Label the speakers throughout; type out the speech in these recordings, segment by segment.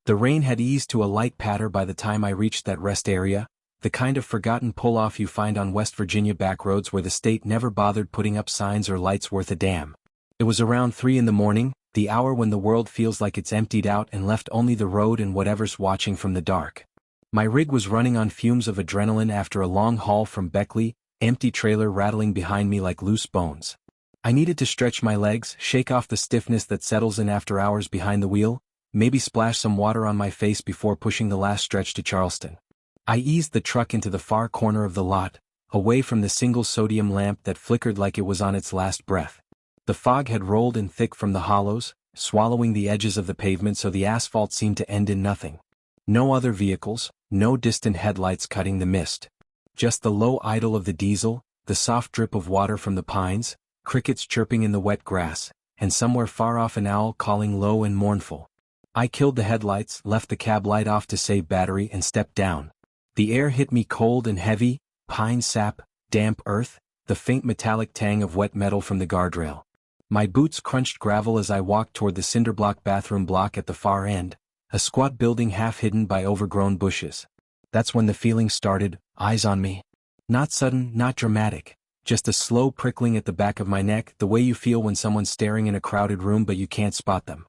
Speaker 1: The rain had eased to a light patter by the time I reached that rest area, the kind of forgotten pull-off you find on West Virginia backroads where the state never bothered putting up signs or lights worth a damn. It was around 3 in the morning, the hour when the world feels like it's emptied out and left only the road and whatever's watching from the dark. My rig was running on fumes of adrenaline after a long haul from Beckley, empty trailer rattling behind me like loose bones. I needed to stretch my legs, shake off the stiffness that settles in after hours behind the wheel, maybe splash some water on my face before pushing the last stretch to Charleston. I eased the truck into the far corner of the lot, away from the single sodium lamp that flickered like it was on its last breath. The fog had rolled in thick from the hollows, swallowing the edges of the pavement so the asphalt seemed to end in nothing. No other vehicles, no distant headlights cutting the mist. Just the low idle of the diesel, the soft drip of water from the pines, crickets chirping in the wet grass, and somewhere far off an owl calling low and mournful. I killed the headlights, left the cab light off to save battery and stepped down. The air hit me cold and heavy, pine sap, damp earth, the faint metallic tang of wet metal from the guardrail. My boots crunched gravel as I walked toward the cinderblock bathroom block at the far end, a squat building half hidden by overgrown bushes. That's when the feeling started, eyes on me. Not sudden, not dramatic, just a slow prickling at the back of my neck, the way you feel when someone's staring in a crowded room but you can't spot them.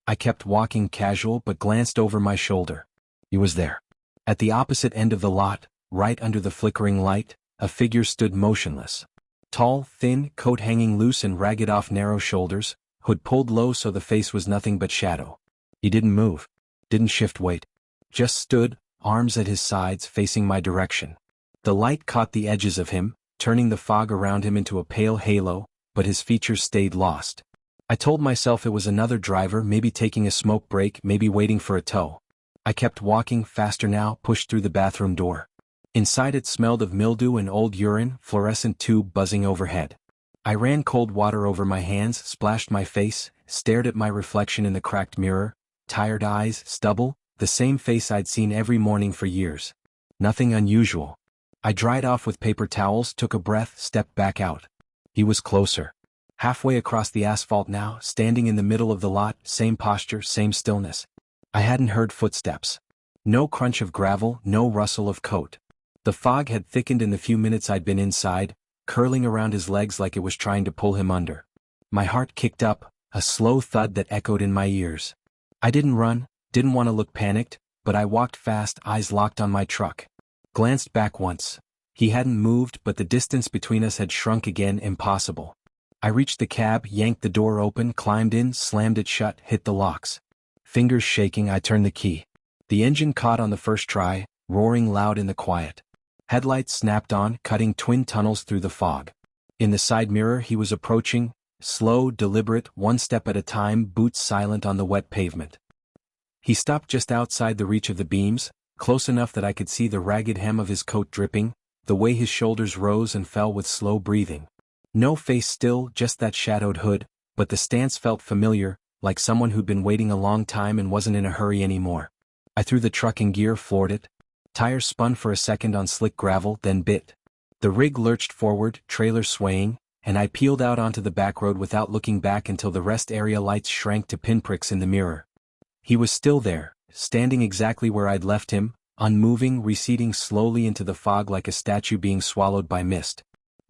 Speaker 1: I kept walking casual but glanced over my shoulder. He was there. At the opposite end of the lot, right under the flickering light, a figure stood motionless. Tall, thin, coat hanging loose and ragged off narrow shoulders, hood pulled low so the face was nothing but shadow. He didn't move. Didn't shift weight. Just stood, arms at his sides facing my direction. The light caught the edges of him, turning the fog around him into a pale halo, but his features stayed lost. I told myself it was another driver, maybe taking a smoke break, maybe waiting for a tow. I kept walking, faster now, pushed through the bathroom door. Inside it smelled of mildew and old urine, fluorescent tube buzzing overhead. I ran cold water over my hands, splashed my face, stared at my reflection in the cracked mirror, tired eyes, stubble, the same face I'd seen every morning for years. Nothing unusual. I dried off with paper towels, took a breath, stepped back out. He was closer. Halfway across the asphalt now, standing in the middle of the lot, same posture, same stillness. I hadn't heard footsteps. No crunch of gravel, no rustle of coat. The fog had thickened in the few minutes I'd been inside, curling around his legs like it was trying to pull him under. My heart kicked up, a slow thud that echoed in my ears. I didn't run, didn't want to look panicked, but I walked fast, eyes locked on my truck. Glanced back once. He hadn't moved, but the distance between us had shrunk again, impossible. I reached the cab, yanked the door open, climbed in, slammed it shut, hit the locks. Fingers shaking, I turned the key. The engine caught on the first try, roaring loud in the quiet. Headlights snapped on, cutting twin tunnels through the fog. In the side mirror he was approaching, slow, deliberate, one step at a time, boots silent on the wet pavement. He stopped just outside the reach of the beams, close enough that I could see the ragged hem of his coat dripping, the way his shoulders rose and fell with slow breathing. No face still, just that shadowed hood, but the stance felt familiar, like someone who'd been waiting a long time and wasn't in a hurry anymore. I threw the truck in gear, floored it. Tires spun for a second on slick gravel, then bit. The rig lurched forward, trailer swaying, and I peeled out onto the back road without looking back until the rest area lights shrank to pinpricks in the mirror. He was still there, standing exactly where I'd left him, unmoving, receding slowly into the fog like a statue being swallowed by mist.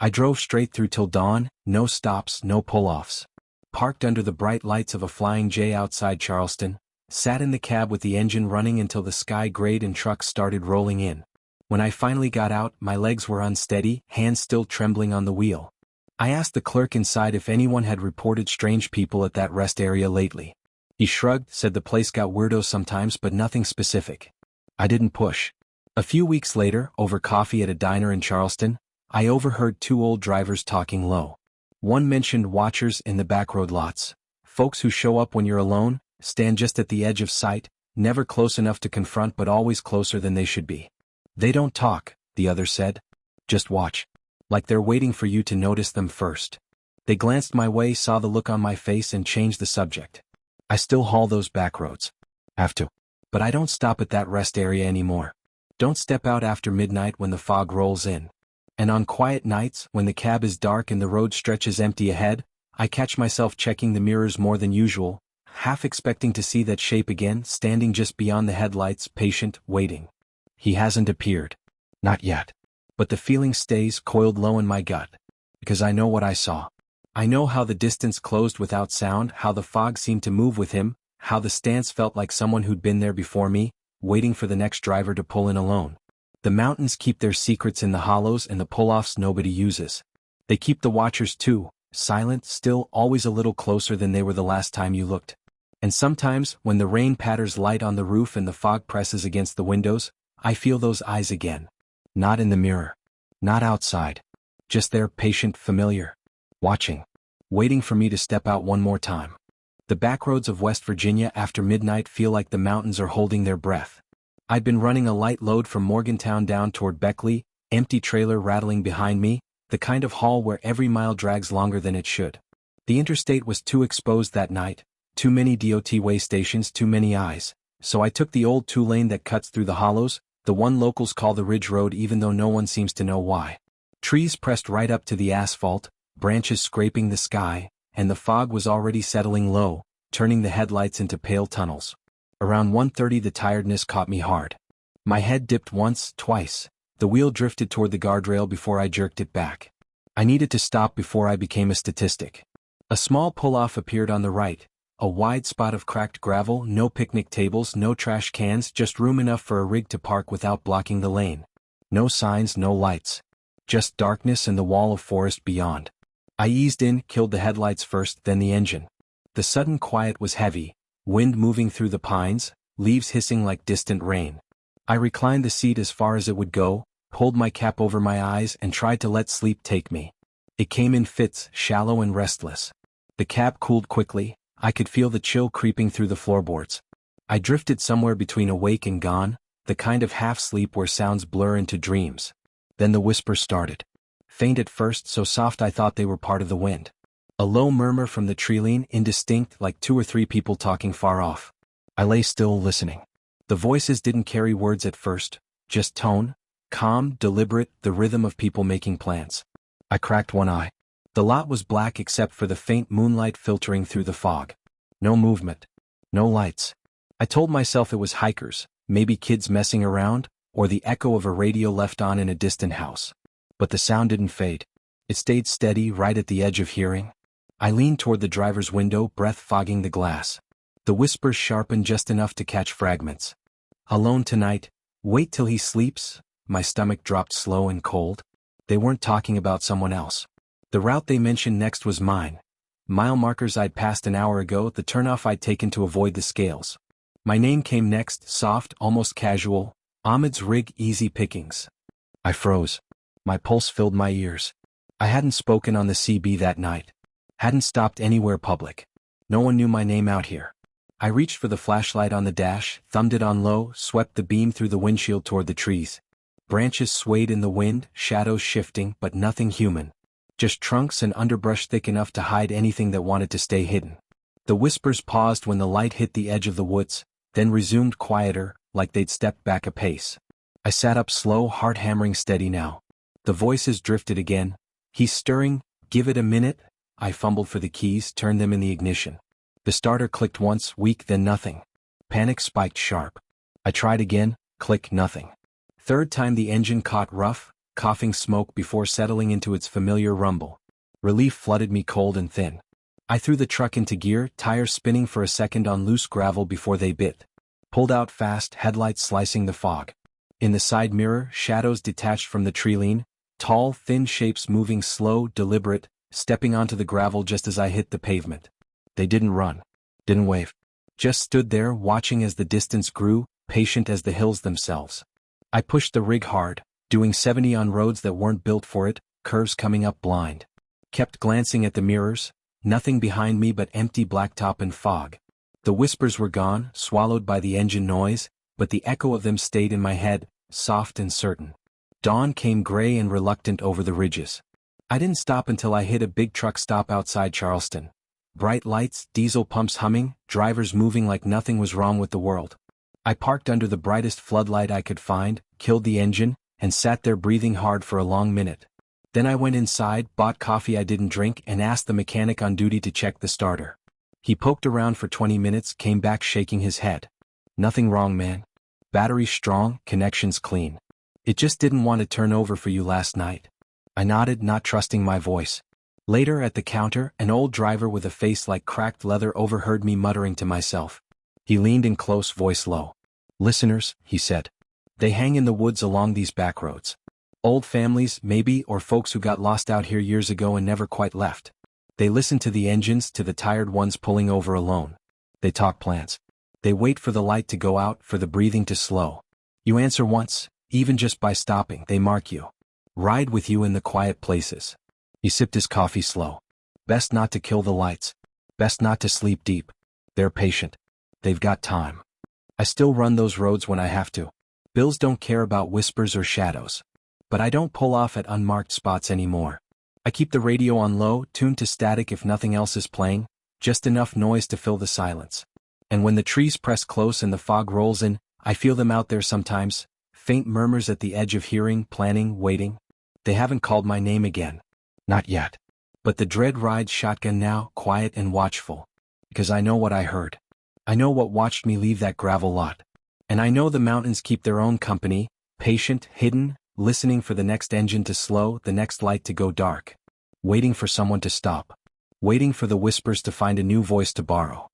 Speaker 1: I drove straight through till dawn, no stops, no pull-offs. Parked under the bright lights of a Flying J outside Charleston, sat in the cab with the engine running until the sky grayed and trucks started rolling in. When I finally got out, my legs were unsteady, hands still trembling on the wheel. I asked the clerk inside if anyone had reported strange people at that rest area lately. He shrugged, said the place got weirdos sometimes but nothing specific. I didn't push. A few weeks later, over coffee at a diner in Charleston, I overheard two old drivers talking low. One mentioned watchers in the backroad lots, folks who show up when you're alone, stand just at the edge of sight, never close enough to confront but always closer than they should be. They don't talk, the other said. Just watch. Like they're waiting for you to notice them first. They glanced my way, saw the look on my face and changed the subject. I still haul those backroads. Have to. But I don't stop at that rest area anymore. Don't step out after midnight when the fog rolls in. And on quiet nights, when the cab is dark and the road stretches empty ahead, I catch myself checking the mirrors more than usual, half expecting to see that shape again, standing just beyond the headlights, patient, waiting. He hasn't appeared. Not yet. But the feeling stays coiled low in my gut. Because I know what I saw. I know how the distance closed without sound, how the fog seemed to move with him, how the stance felt like someone who'd been there before me, waiting for the next driver to pull in alone. The mountains keep their secrets in the hollows and the pull-offs nobody uses. They keep the watchers too, silent, still, always a little closer than they were the last time you looked. And sometimes, when the rain patters light on the roof and the fog presses against the windows, I feel those eyes again. Not in the mirror. Not outside. Just there, patient, familiar. Watching. Waiting for me to step out one more time. The backroads of West Virginia after midnight feel like the mountains are holding their breath. I'd been running a light load from Morgantown down toward Beckley, empty trailer rattling behind me, the kind of haul where every mile drags longer than it should. The interstate was too exposed that night, too many DOT way stations, too many eyes, so I took the old two-lane that cuts through the hollows, the one locals call the Ridge Road even though no one seems to know why. Trees pressed right up to the asphalt, branches scraping the sky, and the fog was already settling low, turning the headlights into pale tunnels. Around 1:30 the tiredness caught me hard. My head dipped once, twice. The wheel drifted toward the guardrail before I jerked it back. I needed to stop before I became a statistic. A small pull-off appeared on the right, a wide spot of cracked gravel, no picnic tables, no trash cans, just room enough for a rig to park without blocking the lane. No signs, no lights. Just darkness and the wall of forest beyond. I eased in, killed the headlights first, then the engine. The sudden quiet was heavy, wind moving through the pines, leaves hissing like distant rain. I reclined the seat as far as it would go, pulled my cap over my eyes and tried to let sleep take me. It came in fits, shallow and restless. The cab cooled quickly, I could feel the chill creeping through the floorboards. I drifted somewhere between awake and gone, the kind of half-sleep where sounds blur into dreams. Then the whispers started. Faint at first, so soft I thought they were part of the wind. A low murmur from the treeline, indistinct, like 2 or 3 people talking far off. I lay still, listening. The voices didn't carry words at first, just tone, calm, deliberate, the rhythm of people making plans. I cracked one eye. The lot was black except for the faint moonlight filtering through the fog. No movement. No lights. I told myself it was hikers, maybe kids messing around, or the echo of a radio left on in a distant house. But the sound didn't fade. It stayed steady right at the edge of hearing. I leaned toward the driver's window, breath fogging the glass. The whispers sharpened just enough to catch fragments. Alone tonight, wait till he sleeps. My stomach dropped slow and cold. They weren't talking about someone else. The route they mentioned next was mine. Mile markers I'd passed an hour ago, the turnoff I'd taken to avoid the scales. My name came next, soft, almost casual. Ahmed's rig, easy pickings. I froze. My pulse filled my ears. I hadn't spoken on the CB that night. Hadn't stopped anywhere public. No one knew my name out here. I reached for the flashlight on the dash, thumbed it on low, swept the beam through the windshield toward the trees. Branches swayed in the wind, shadows shifting, but nothing human. Just trunks and underbrush thick enough to hide anything that wanted to stay hidden. The whispers paused when the light hit the edge of the woods, then resumed quieter, like they'd stepped back a pace. I sat up slow, heart hammering steady now. The voices drifted again. He's stirring, give it a minute. I fumbled for the keys, turned them in the ignition. The starter clicked once, weak, then nothing. Panic spiked sharp. I tried again, click, nothing. Third time the engine caught rough, coughing smoke before settling into its familiar rumble. Relief flooded me cold and thin. I threw the truck into gear, tires spinning for a second on loose gravel before they bit. Pulled out fast, headlights slicing the fog. In the side mirror, shadows detached from the treeline, tall, thin shapes moving slow, deliberate, stepping onto the gravel just as I hit the pavement. They didn't run. Didn't wave. Just stood there, watching as the distance grew, patient as the hills themselves. I pushed the rig hard, doing 70 on roads that weren't built for it, curves coming up blind. Kept glancing at the mirrors, nothing behind me but empty blacktop and fog. The whispers were gone, swallowed by the engine noise, but the echo of them stayed in my head, soft and certain. Dawn came gray and reluctant over the ridges. I didn't stop until I hit a big truck stop outside Charleston. Bright lights, diesel pumps humming, drivers moving like nothing was wrong with the world. I parked under the brightest floodlight I could find, killed the engine, and sat there breathing hard for a long minute. Then I went inside, bought coffee I didn't drink, and asked the mechanic on duty to check the starter. He poked around for 20 minutes, came back shaking his head. Nothing wrong, man. Battery strong, connections clean. It just didn't want to turn over for you last night. I nodded, not trusting my voice. Later at the counter, an old driver with a face like cracked leather overheard me muttering to myself. He leaned in close, voice low. Listeners, he said. They hang in the woods along these back roads. Old families, maybe, or folks who got lost out here years ago and never quite left. They listen to the engines, to the tired ones pulling over alone. They talk plans. They wait for the light to go out, for the breathing to slow. You answer once, even just by stopping, they mark you. Ride with you in the quiet places. He sipped his coffee slow. Best not to kill the lights. Best not to sleep deep. They're patient. They've got time. I still run those roads when I have to. Bills don't care about whispers or shadows. But I don't pull off at unmarked spots anymore. I keep the radio on low, tuned to static if nothing else is playing, just enough noise to fill the silence. And when the trees press close and the fog rolls in, I feel them out there sometimes, faint murmurs at the edge of hearing, planning, waiting. They haven't called my name again. Not yet. But the dread rides shotgun now, quiet and watchful. Because I know what I heard. I know what watched me leave that gravel lot. And I know the mountains keep their own company, patient, hidden, listening for the next engine to slow, the next light to go dark. Waiting for someone to stop. Waiting for the whispers to find a new voice to borrow.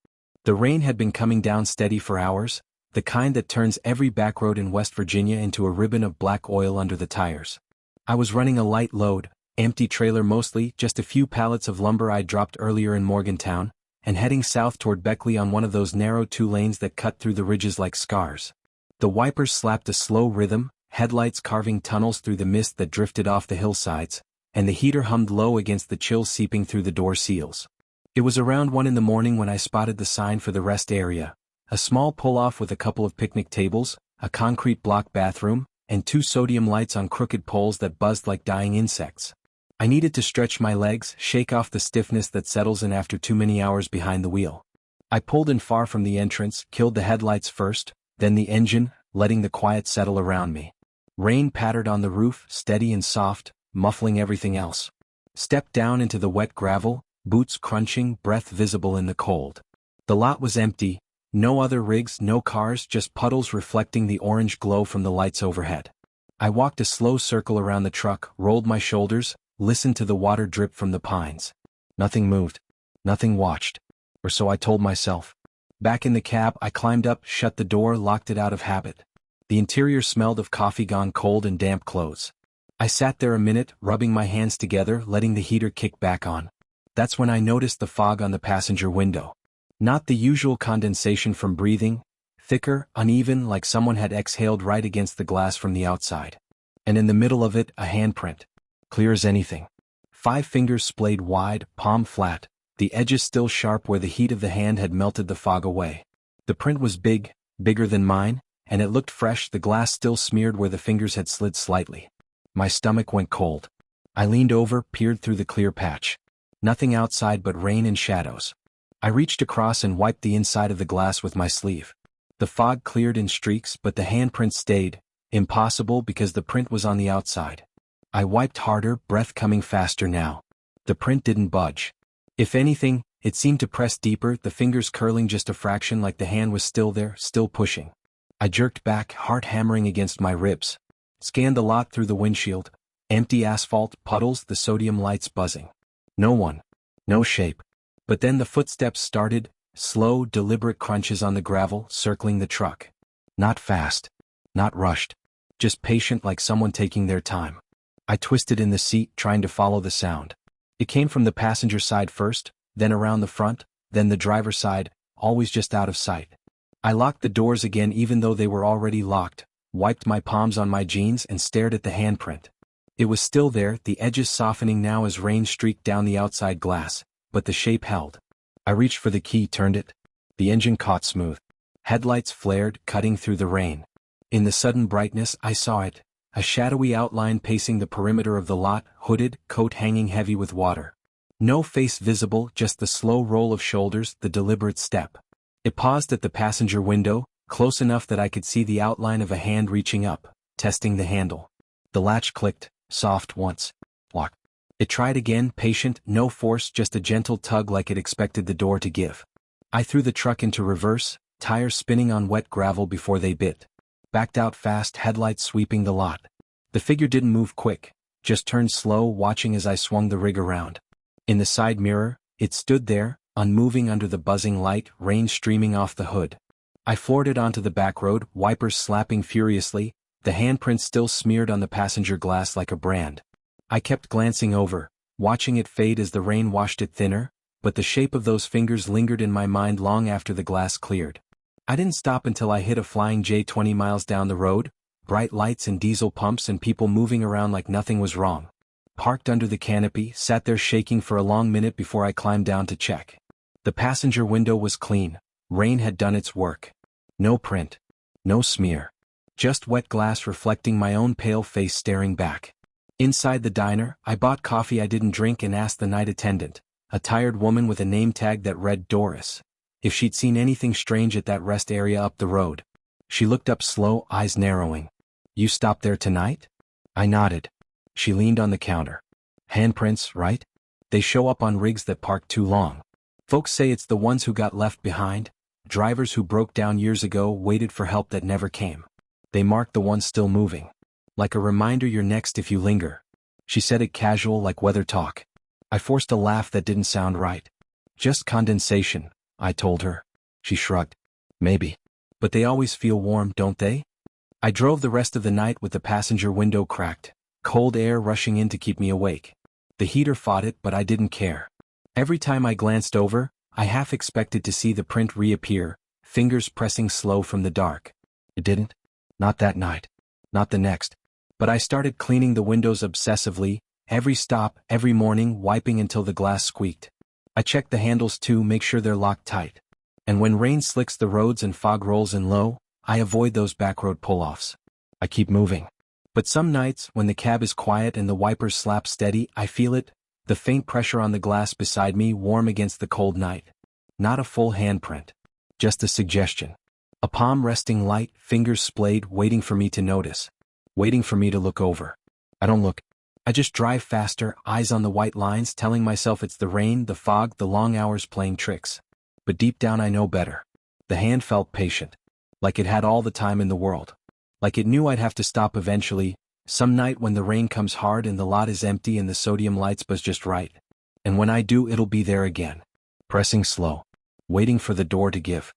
Speaker 1: The rain had been coming down steady for hours, the kind that turns every back road in West Virginia into a ribbon of black oil under the tires. I was running a light load, empty trailer mostly, just a few pallets of lumber I'd dropped earlier in Morgantown, and heading south toward Beckley on one of those narrow 2 lanes that cut through the ridges like scars. The wipers slapped a slow rhythm, headlights carving tunnels through the mist that drifted off the hillsides, and the heater hummed low against the chill seeping through the door seals. It was around 1 in the morning when I spotted the sign for the rest area, a small pull-off with a couple of picnic tables, a concrete block bathroom, and 2 sodium lights on crooked poles that buzzed like dying insects. I needed to stretch my legs, shake off the stiffness that settles in after too many hours behind the wheel. I pulled in far from the entrance, killed the headlights first, then the engine, letting the quiet settle around me. Rain pattered on the roof, steady and soft, muffling everything else. Stepped down into the wet gravel, boots crunching, breath visible in the cold. The lot was empty, no other rigs, no cars, just puddles reflecting the orange glow from the lights overhead. I walked a slow circle around the truck, rolled my shoulders, listened to the water drip from the pines. Nothing moved. Nothing watched. Or so I told myself. Back in the cab, I climbed up, shut the door, locked it out of habit. The interior smelled of coffee gone cold and damp clothes. I sat there a minute, rubbing my hands together, letting the heater kick back on. That's when I noticed the fog on the passenger window. Not the usual condensation from breathing, thicker, uneven, like someone had exhaled right against the glass from the outside. And in the middle of it, a handprint. Clear as anything. 5 fingers splayed wide, palm flat, the edges still sharp where the heat of the hand had melted the fog away. The print was big, bigger than mine, and it looked fresh, the glass still smeared where the fingers had slid slightly. My stomach went cold. I leaned over, peered through the clear patch. Nothing outside but rain and shadows. I reached across and wiped the inside of the glass with my sleeve. The fog cleared in streaks, but the handprint stayed, impossible because the print was on the outside. I wiped harder, breath coming faster now. The print didn't budge. If anything, it seemed to press deeper, the fingers curling just a fraction like the hand was still there, still pushing. I jerked back, heart hammering against my ribs. Scanned the lot through the windshield. Empty asphalt, puddles, the sodium lights buzzing. No one. No shape. But then the footsteps started, slow, deliberate crunches on the gravel, circling the truck. Not fast. Not rushed. Just patient like someone taking their time. I twisted in the seat, trying to follow the sound. It came from the passenger side first, then around the front, then the driver's side, always just out of sight. I locked the doors again even though they were already locked, wiped my palms on my jeans and stared at the handprint. It was still there, the edges softening now as rain streaked down the outside glass, but the shape held. I reached for the key, turned it. The engine caught smooth. Headlights flared, cutting through the rain. In the sudden brightness, I saw it. A shadowy outline pacing the perimeter of the lot, hooded, coat hanging heavy with water. No face visible, just the slow roll of shoulders, the deliberate step. It paused at the passenger window, close enough that I could see the outline of a hand reaching up, testing the handle. The latch clicked, soft once. Lock. It tried again, patient, no force, just a gentle tug like it expected the door to give. I threw the truck into reverse, tires spinning on wet gravel before they bit. Backed out fast, headlights sweeping the lot. The figure didn't move quick, just turned slow, watching as I swung the rig around. In the side mirror, it stood there, unmoving under the buzzing light, rain streaming off the hood. I floored it onto the back road, wipers slapping furiously, the handprint still smeared on the passenger glass like a brand. I kept glancing over, watching it fade as the rain washed it thinner, but the shape of those fingers lingered in my mind long after the glass cleared. I didn't stop until I hit a flying J 20 miles down the road, bright lights and diesel pumps and people moving around like nothing was wrong. Parked under the canopy, sat there shaking for a long minute before I climbed down to check. The passenger window was clean. Rain had done its work. No print. No smear. Just wet glass reflecting my own pale face staring back. Inside the diner, I bought coffee I didn't drink and asked the night attendant, a tired woman with a name tag that read Doris, if she'd seen anything strange at that rest area up the road. She looked up slow, eyes narrowing. "You stopped there tonight?" I nodded. She leaned on the counter. "Handprints, right? They show up on rigs that park too long. Folks say it's the ones who got left behind, drivers who broke down years ago, waited for help that never came. They mark the ones still moving. Like a reminder you're next if you linger." She said it casual, like weather talk. I forced a laugh that didn't sound right. "Just condensation," I told her. She shrugged. "Maybe. But they always feel warm, don't they?" I drove the rest of the night with the passenger window cracked, cold air rushing in to keep me awake. The heater fought it, but I didn't care. Every time I glanced over, I half expected to see the print reappear, fingers pressing slow from the dark. It didn't. Not that night. Not the next. But I started cleaning the windows obsessively, every stop, every morning, wiping until the glass squeaked. I checked the handles too, make sure they're locked tight. And when rain slicks the roads and fog rolls in low, I avoid those backroad pull-offs. I keep moving. But some nights, when the cab is quiet and the wipers slap steady, I feel it, the faint pressure on the glass beside me, warm against the cold night. Not a full handprint. Just a suggestion. A palm resting light, fingers splayed, waiting for me to notice. Waiting for me to look over. I don't look. I just drive faster, eyes on the white lines, telling myself it's the rain, the fog, the long hours playing tricks. But deep down I know better. The hand felt patient. Like it had all the time in the world. Like it knew I'd have to stop eventually, some night when the rain comes hard and the lot is empty and the sodium lights buzz just right. And when I do, it'll be there again. Pressing slow. Waiting for the door to give.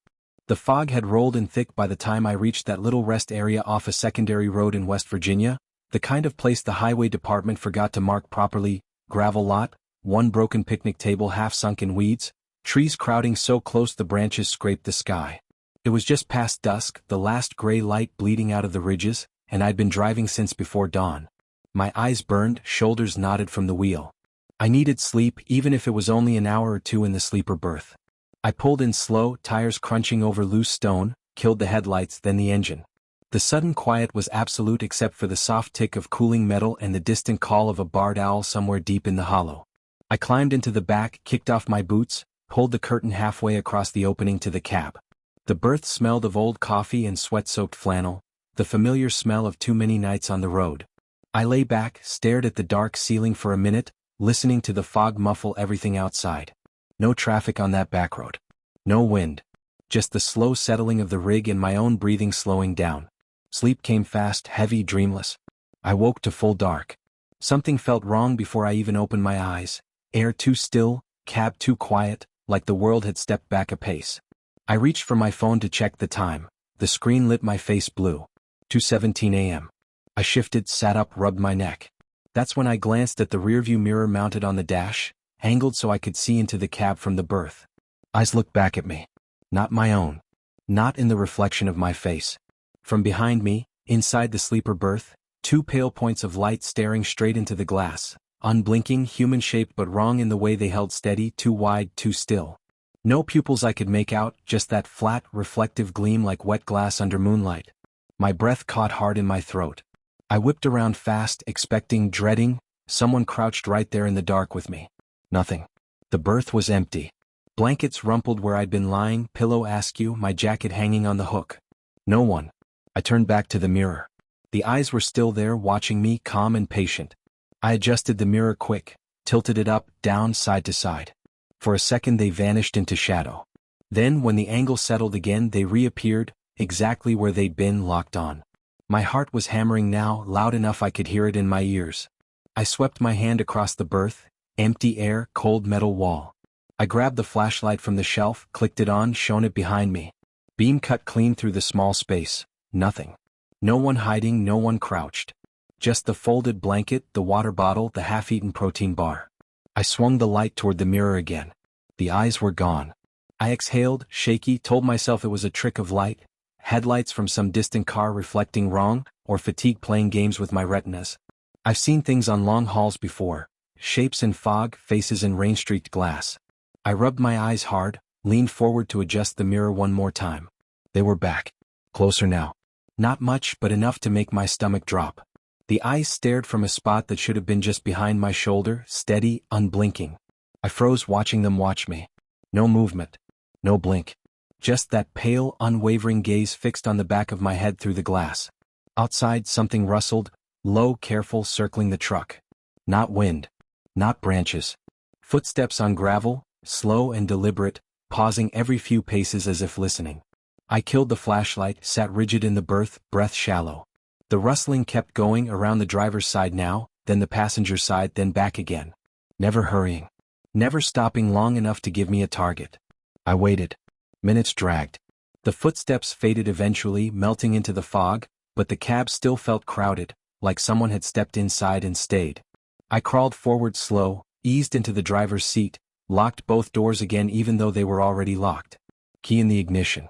Speaker 1: The fog had rolled in thick by the time I reached that little rest area off a secondary road in West Virginia, the kind of place the highway department forgot to mark properly, gravel lot, one broken picnic table half sunk in weeds, trees crowding so close the branches scraped the sky. It was just past dusk, the last gray light bleeding out of the ridges, and I'd been driving since before dawn. My eyes burned, shoulders knotted from the wheel. I needed sleep, even if it was only an hour or two in the sleeper berth. I pulled in slow, tires crunching over loose stone, killed the headlights, then the engine. The sudden quiet was absolute except for the soft tick of cooling metal and the distant call of a barred owl somewhere deep in the hollow. I climbed into the back, kicked off my boots, pulled the curtain halfway across the opening to the cab. The berth smelled of old coffee and sweat-soaked flannel, the familiar smell of too many nights on the road. I lay back, stared at the dark ceiling for a minute, listening to the fog muffle everything outside. No traffic on that back road. No wind. Just the slow settling of the rig and my own breathing slowing down. Sleep came fast, heavy, dreamless. I woke to full dark. Something felt wrong before I even opened my eyes. Air too still, cab too quiet, like the world had stepped back a pace. I reached for my phone to check the time. The screen lit my face blue. 2:17 a.m. I shifted, sat up, rubbed my neck. That's when I glanced at the rearview mirror mounted on the dash, angled so I could see into the cab from the berth. Eyes looked back at me. Not my own. Not in the reflection of my face. From behind me, inside the sleeper berth, two pale points of light staring straight into the glass, unblinking, human-shaped but wrong in the way they held steady, too wide, too still. No pupils I could make out, just that flat, reflective gleam like wet glass under moonlight. My breath caught hard in my throat. I whipped around fast, expecting, dreading, someone crouched right there in the dark with me. Nothing. The berth was empty. Blankets rumpled where I'd been lying, pillow askew, my jacket hanging on the hook. No one. I turned back to the mirror. The eyes were still there, watching me, calm and patient. I adjusted the mirror quick, tilted it up, down, side to side. For a second they vanished into shadow. Then when the angle settled again they reappeared, exactly where they'd been locked on. My heart was hammering now, loud enough I could hear it in my ears. I swept my hand across the berth, empty air, cold metal wall. I grabbed the flashlight from the shelf, clicked it on, shone it behind me. Beam cut clean through the small space. Nothing. No one hiding, no one crouched. Just the folded blanket, the water bottle, the half-eaten protein bar. I swung the light toward the mirror again. The eyes were gone. I exhaled, shaky, told myself it was a trick of light, headlights from some distant car reflecting wrong, or fatigue playing games with my retinas. I've seen things on long hauls before, shapes in fog, faces in rain-streaked glass. I rubbed my eyes hard, leaned forward to adjust the mirror one more time. They were back. Closer now. Not much, but enough to make my stomach drop. The eyes stared from a spot that should have been just behind my shoulder, steady, unblinking. I froze watching them watch me. No movement. No blink. Just that pale, unwavering gaze fixed on the back of my head through the glass. Outside something rustled, low, careful, circling the truck. Not wind. Not branches. Footsteps on gravel, slow and deliberate, pausing every few paces as if listening. I killed the flashlight, sat rigid in the berth, breath shallow. The rustling kept going, around the driver's side now, then the passenger's side, then back again. Never hurrying. Never stopping long enough to give me a target. I waited. Minutes dragged. The footsteps faded eventually, melting into the fog, but the cab still felt crowded, like someone had stepped inside and stayed. I crawled forward slow, eased into the driver's seat, locked both doors again even though they were already locked. Key in the ignition.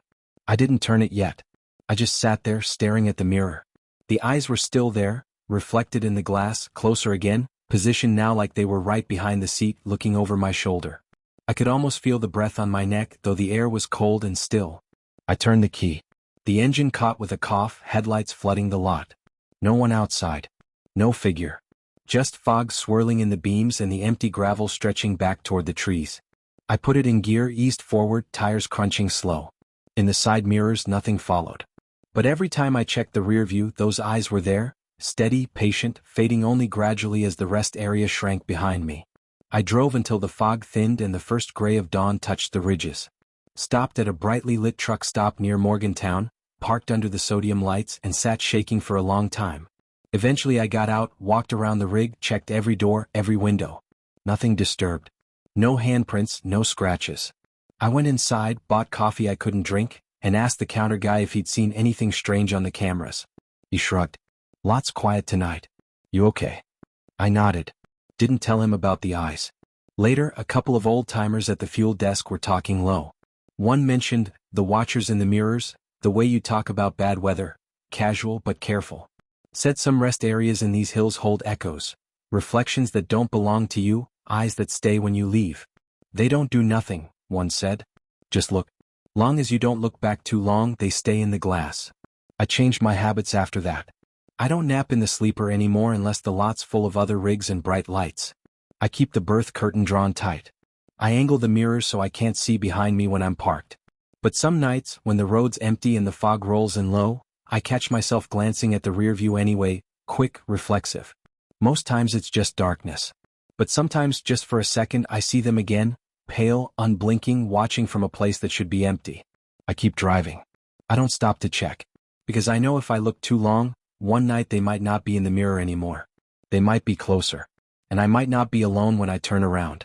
Speaker 1: I didn't turn it yet. I just sat there, staring at the mirror. The eyes were still there, reflected in the glass, closer again, positioned now like they were right behind the seat, looking over my shoulder. I could almost feel the breath on my neck, though the air was cold and still. I turned the key. The engine caught with a cough, headlights flooding the lot. No one outside. No figure. Just fog swirling in the beams and the empty gravel stretching back toward the trees. I put it in gear, eased forward, tires crunching slow. In the side mirrors nothing followed. But every time I checked the rear view, those eyes were there, steady, patient, fading only gradually as the rest area shrank behind me. I drove until the fog thinned and the first gray of dawn touched the ridges. Stopped at a brightly lit truck stop near Morgantown, parked under the sodium lights, and sat shaking for a long time. Eventually I got out, walked around the rig, checked every door, every window. Nothing disturbed. No handprints, no scratches. I went inside, bought coffee I couldn't drink, and asked the counter guy if he'd seen anything strange on the cameras. He shrugged. Lots quiet tonight. You okay? I nodded. Didn't tell him about the eyes. Later, a couple of old-timers at the fuel desk were talking low. One mentioned, the watchers in the mirrors, the way you talk about bad weather, casual but careful. Said some rest areas in these hills hold echoes, reflections that don't belong to you, eyes that stay when you leave. They don't do nothing, one said. Just look. Long as you don't look back too long, they stay in the glass. I changed my habits after that. I don't nap in the sleeper anymore unless the lot's full of other rigs and bright lights. I keep the berth curtain drawn tight. I angle the mirrors so I can't see behind me when I'm parked. But some nights, when the road's empty and the fog rolls in low, I catch myself glancing at the rear view anyway, quick, reflexive. Most times it's just darkness. But sometimes just for a second I see them again, pale, unblinking, watching from a place that should be empty. I keep driving. I don't stop to check. Because I know if I look too long, one night they might not be in the mirror anymore. They might be closer. And I might not be alone when I turn around.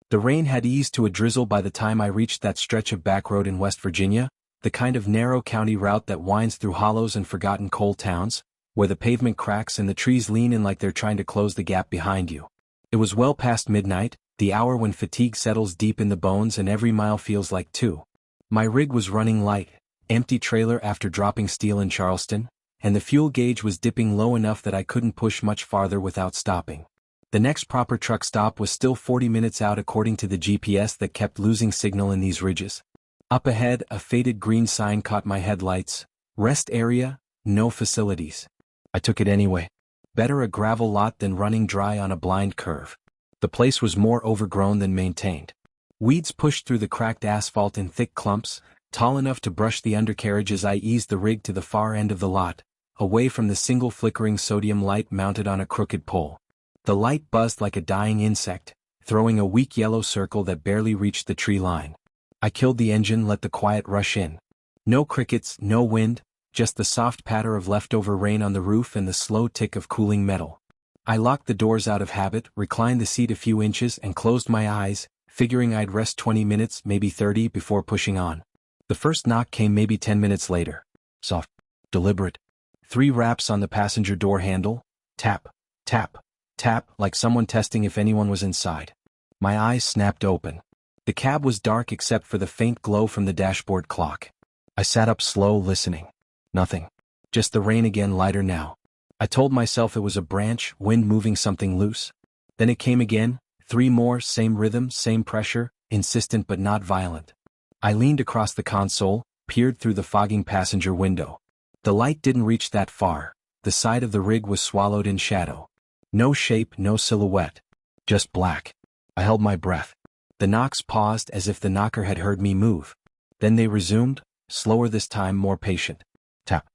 Speaker 1: The rain had eased to a drizzle by the time I reached that stretch of back road in West Virginia, the kind of narrow county route that winds through hollows and forgotten coal towns, where the pavement cracks and the trees lean in like they're trying to close the gap behind you. It was well past midnight, the hour when fatigue settles deep in the bones and every mile feels like two. My rig was running light, empty trailer after dropping steel in Charleston, and the fuel gauge was dipping low enough that I couldn't push much farther without stopping. The next proper truck stop was still 40 minutes out according to the GPS that kept losing signal in these ridges. Up ahead, a faded green sign caught my headlights. Rest area, no facilities. I took it anyway. Better a gravel lot than running dry on a blind curve. The place was more overgrown than maintained. Weeds pushed through the cracked asphalt in thick clumps, tall enough to brush the undercarriage as I eased the rig to the far end of the lot, away from the single flickering sodium light mounted on a crooked pole. The light buzzed like a dying insect, throwing a weak yellow circle that barely reached the tree line. I killed the engine, let the quiet rush in. No crickets, no wind, just the soft patter of leftover rain on the roof and the slow tick of cooling metal. I locked the doors out of habit, reclined the seat a few inches and closed my eyes, figuring I'd rest 20 minutes, maybe 30 before pushing on. The first knock came maybe 10 minutes later. Soft, deliberate. 3 raps on the passenger door handle, tap, tap, tap, like someone testing if anyone was inside. My eyes snapped open. The cab was dark except for the faint glow from the dashboard clock. I sat up slow, listening. Nothing. Just the rain again, lighter now. I told myself it was a branch, wind moving something loose. Then it came again, 3 more, same rhythm, same pressure, insistent but not violent. I leaned across the console, peered through the fogging passenger window. The light didn't reach that far. The side of the rig was swallowed in shadow. No shape, no silhouette. Just black. I held my breath. The knocks paused as if the knocker had heard me move. Then they resumed, slower this time, more patient. Tap,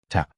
Speaker 1: tap,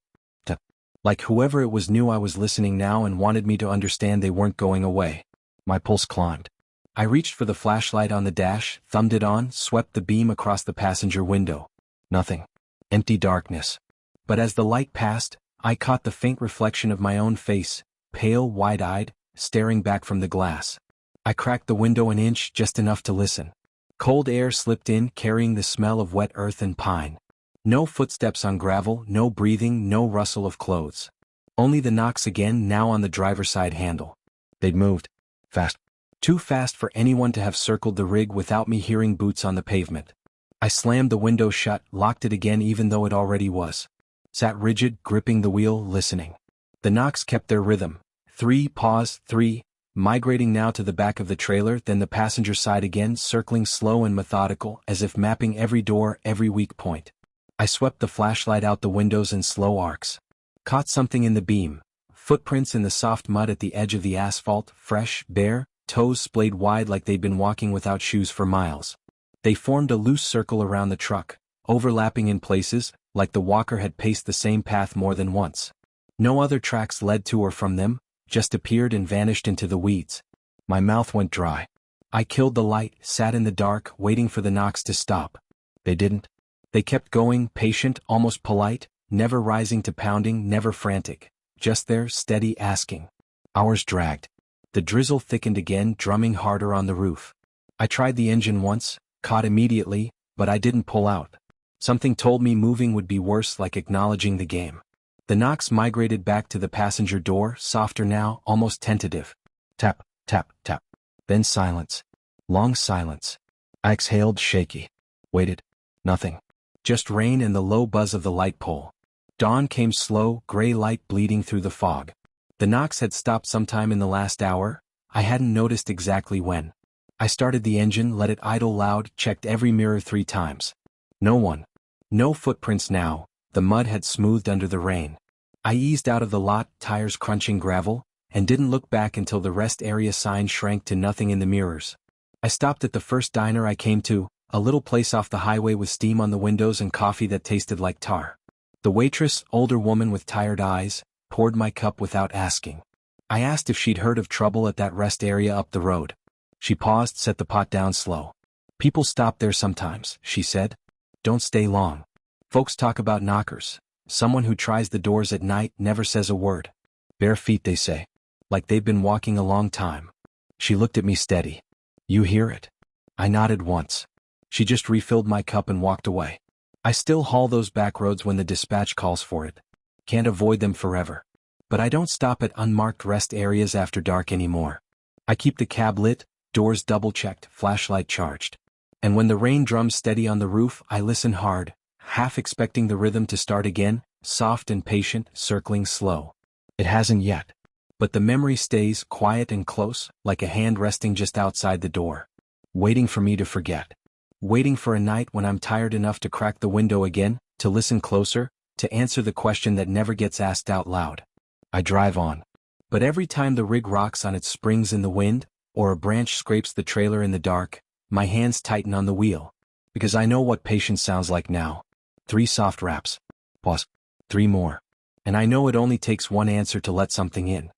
Speaker 1: tap. Like whoever it was knew I was listening now and wanted me to understand they weren't going away. My pulse climbed. I reached for the flashlight on the dash, thumbed it on, swept the beam across the passenger window. Nothing. Empty darkness. But as the light passed, I caught the faint reflection of my own face, pale, wide-eyed, staring back from the glass. I cracked the window an inch, just enough to listen. Cold air slipped in, carrying the smell of wet earth and pine. No footsteps on gravel, no breathing, no rustle of clothes. Only the knocks again, now on the driver's side handle. They'd moved. Fast. Too fast for anyone to have circled the rig without me hearing boots on the pavement. I slammed the window shut, locked it again even though it already was. Sat rigid, gripping the wheel, listening. The knocks kept their rhythm. 3, pause, 3, migrating now to the back of the trailer, then the passenger side again, circling slow and methodical, as if mapping every door, every weak point. I swept the flashlight out the windows in slow arcs. Caught something in the beam. Footprints in the soft mud at the edge of the asphalt, fresh, bare, toes splayed wide like they'd been walking without shoes for miles. They formed a loose circle around the truck, overlapping in places, like the walker had paced the same path more than once. No other tracks led to or from them, just appeared and vanished into the weeds. My mouth went dry. I killed the light, sat in the dark, waiting for the knocks to stop. They didn't. They kept going, patient, almost polite, never rising to pounding, never frantic. Just there, steady, asking. Hours dragged. The drizzle thickened again, drumming harder on the roof. I tried the engine once, caught immediately, but I didn't pull out. Something told me moving would be worse, like acknowledging the game. The knocks migrated back to the passenger door, softer now, almost tentative. Tap, tap, tap. Then silence. Long silence. I exhaled, shaky. Waited. Nothing. Just rain and the low buzz of the light pole. Dawn came slow, gray light bleeding through the fog. The knocks had stopped sometime in the last hour. I hadn't noticed exactly when. I started the engine, let it idle loud, checked every mirror 3 times. No one. No footprints now. The mud had smoothed under the rain. I eased out of the lot, tires crunching gravel, and didn't look back until the rest area sign shrank to nothing in the mirrors. I stopped at the first diner I came to, a little place off the highway with steam on the windows and coffee that tasted like tar. The waitress, older woman with tired eyes, poured my cup without asking. I asked if she'd heard of trouble at that rest area up the road. She paused, set the pot down slow. People stop there sometimes, she said. Don't stay long. Folks talk about knockers. Someone who tries the doors at night never says a word. Bare feet, they say. Like they've been walking a long time. She looked at me steady. You hear it? I nodded once. She just refilled my cup and walked away. I still haul those back roads when the dispatch calls for it. Can't avoid them forever. But I don't stop at unmarked rest areas after dark anymore. I keep the cab lit, doors double-checked, flashlight charged. And when the rain drums steady on the roof, I listen hard, half expecting the rhythm to start again, soft and patient, circling slow. It hasn't yet. But the memory stays quiet and close, like a hand resting just outside the door. Waiting for me to forget. Waiting for a night when I'm tired enough to crack the window again, to listen closer, to answer the question that never gets asked out loud. I drive on. But every time the rig rocks on its springs in the wind, or a branch scrapes the trailer in the dark, my hands tighten on the wheel. Because I know what patience sounds like now. 3 soft raps. Pause. 3 more. And I know it only takes one answer to let something in.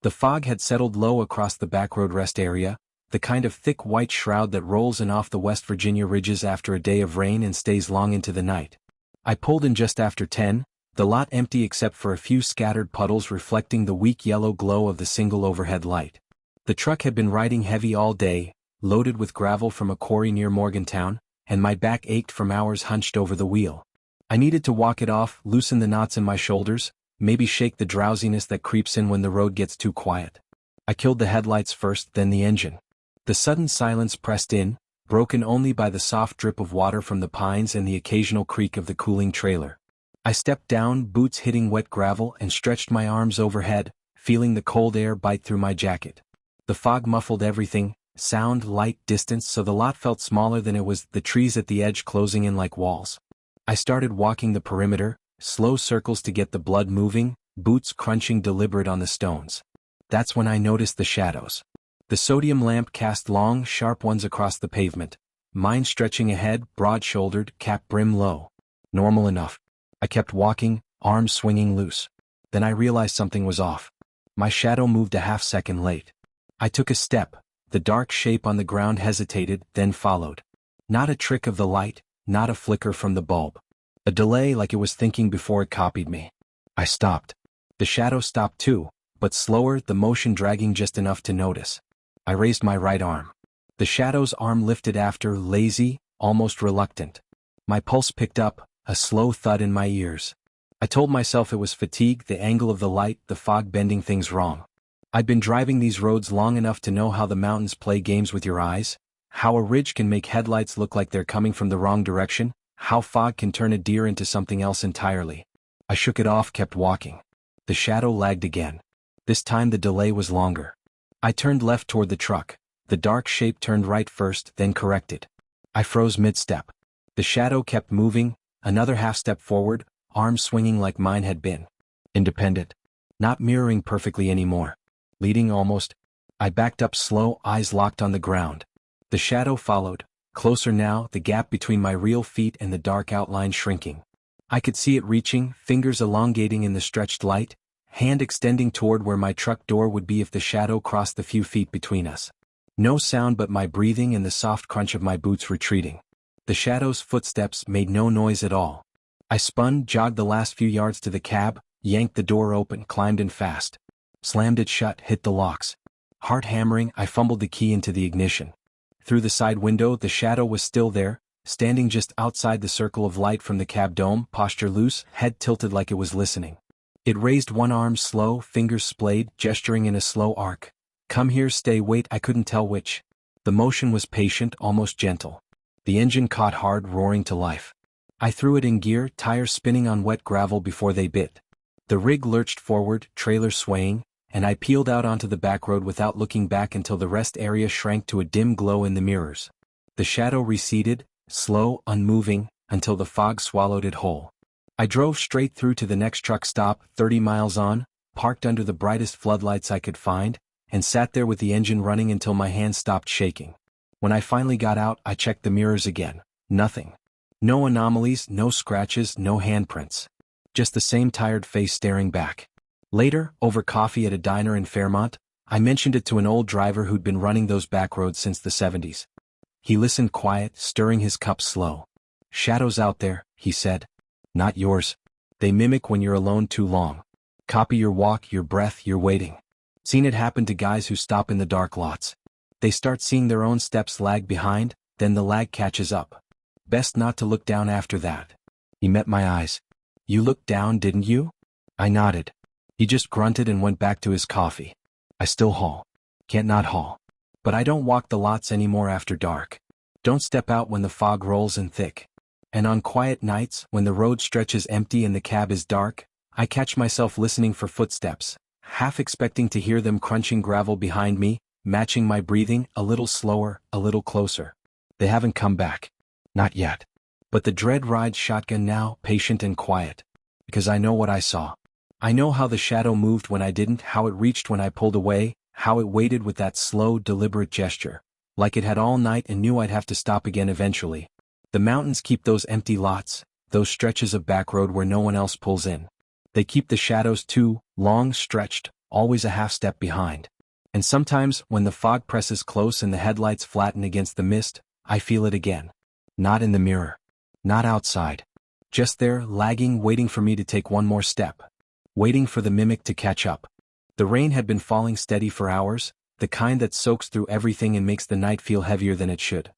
Speaker 1: The fog had settled low across the backroad rest area, the kind of thick white shroud that rolls in off the West Virginia ridges after a day of rain and stays long into the night. I pulled in just after 10, the lot empty except for a few scattered puddles reflecting the weak yellow glow of the single overhead light. The truck had been riding heavy all day, loaded with gravel from a quarry near Morgantown, and my back ached from hours hunched over the wheel. I needed to walk it off, loosen the knots in my shoulders, maybe shake the drowsiness that creeps in when the road gets too quiet. I killed the headlights first, then the engine. The sudden silence pressed in, broken only by the soft drip of water from the pines and the occasional creak of the cooling trailer. I stepped down, boots hitting wet gravel, and stretched my arms overhead, feeling the cold air bite through my jacket. The fog muffled everything, sound, light, distance, so the lot felt smaller than it was, the trees at the edge closing in like walls. I started walking the perimeter, slow circles to get the blood moving, boots crunching deliberate on the stones. That's when I noticed the shadows. The sodium lamp cast long, sharp ones across the pavement, mine stretching ahead, broad-shouldered, cap brim low. Normal enough. I kept walking, arms swinging loose. Then I realized something was off. My shadow moved a half-second late. I took a step. The dark shape on the ground hesitated, then followed. Not a trick of the light, not a flicker from the bulb. A delay like it was thinking before it copied me. I stopped. The shadow stopped too, but slower, the motion dragging just enough to notice. I raised my right arm. The shadow's arm lifted after, lazy, almost reluctant. My pulse picked up, a slow thud in my ears. I told myself it was fatigue, the angle of the light, the fog bending things wrong. I'd been driving these roads long enough to know how the mountains play games with your eyes, how a ridge can make headlights look like they're coming from the wrong direction, how fog can turn a deer into something else entirely. I shook it off, kept walking. The shadow lagged again. This time the delay was longer. I turned left toward the truck. The dark shape turned right first, then corrected. I froze mid-step. The shadow kept moving, another half-step forward, arms swinging like mine had been. Independent. Not mirroring perfectly anymore. Leading almost. I backed up slow, eyes locked on the ground. The shadow followed, closer now, the gap between my real feet and the dark outline shrinking. I could see it reaching, fingers elongating in the stretched light, hand extending toward where my truck door would be if the shadow crossed the few feet between us. No sound but my breathing and the soft crunch of my boots retreating. The shadow's footsteps made no noise at all. I spun, jogged the last few yards to the cab, yanked the door open, climbed in fast. Slammed it shut, hit the locks. Heart hammering, I fumbled the key into the ignition. Through the side window, the shadow was still there, standing just outside the circle of light from the cab dome, posture loose, head tilted like it was listening. It raised one arm slow, fingers splayed, gesturing in a slow arc. Come here, stay, wait, I couldn't tell which. The motion was patient, almost gentle. The engine caught hard, roaring to life. I threw it in gear, tires spinning on wet gravel before they bit. The rig lurched forward, trailer swaying, and I peeled out onto the back road without looking back until the rest area shrank to a dim glow in the mirrors. The shadow receded, slow, unmoving, until the fog swallowed it whole. I drove straight through to the next truck stop, 30 miles on, parked under the brightest floodlights I could find, and sat there with the engine running until my hands stopped shaking. When I finally got out, I checked the mirrors again. Nothing. No anomalies, no scratches, no handprints. Just the same tired face staring back. Later, over coffee at a diner in Fairmont, I mentioned it to an old driver who'd been running those back roads since the 70s. He listened quiet, stirring his cup slow. Shadows out there, he said. Not yours. They mimic when you're alone too long. Copy your walk, your breath, your waiting. Seen it happen to guys who stop in the dark lots. They start seeing their own steps lag behind, then the lag catches up. Best not to look down after that. He met my eyes. You looked down, didn't you? I nodded. He just grunted and went back to his coffee. I still haul. Can't not haul. But I don't walk the lots anymore after dark. Don't step out when the fog rolls in thick. And on quiet nights, when the road stretches empty and the cab is dark, I catch myself listening for footsteps, half expecting to hear them crunching gravel behind me, matching my breathing, a little slower, a little closer. They haven't come back. Not yet. But the dread rides shotgun now, patient and quiet. Because I know what I saw. I know how the shadow moved when I didn't, how it reached when I pulled away, how it waited with that slow, deliberate gesture. Like it had all night and knew I'd have to stop again eventually. The mountains keep those empty lots, those stretches of back road where no one else pulls in. They keep the shadows too, long, stretched, always a half step behind. And sometimes, when the fog presses close and the headlights flatten against the mist, I feel it again. Not in the mirror. Not outside. Just there, lagging, waiting for me to take one more step. Waiting for the mimic to catch up. The rain had been falling steady for hours, the kind that soaks through everything and makes the night feel heavier than it should.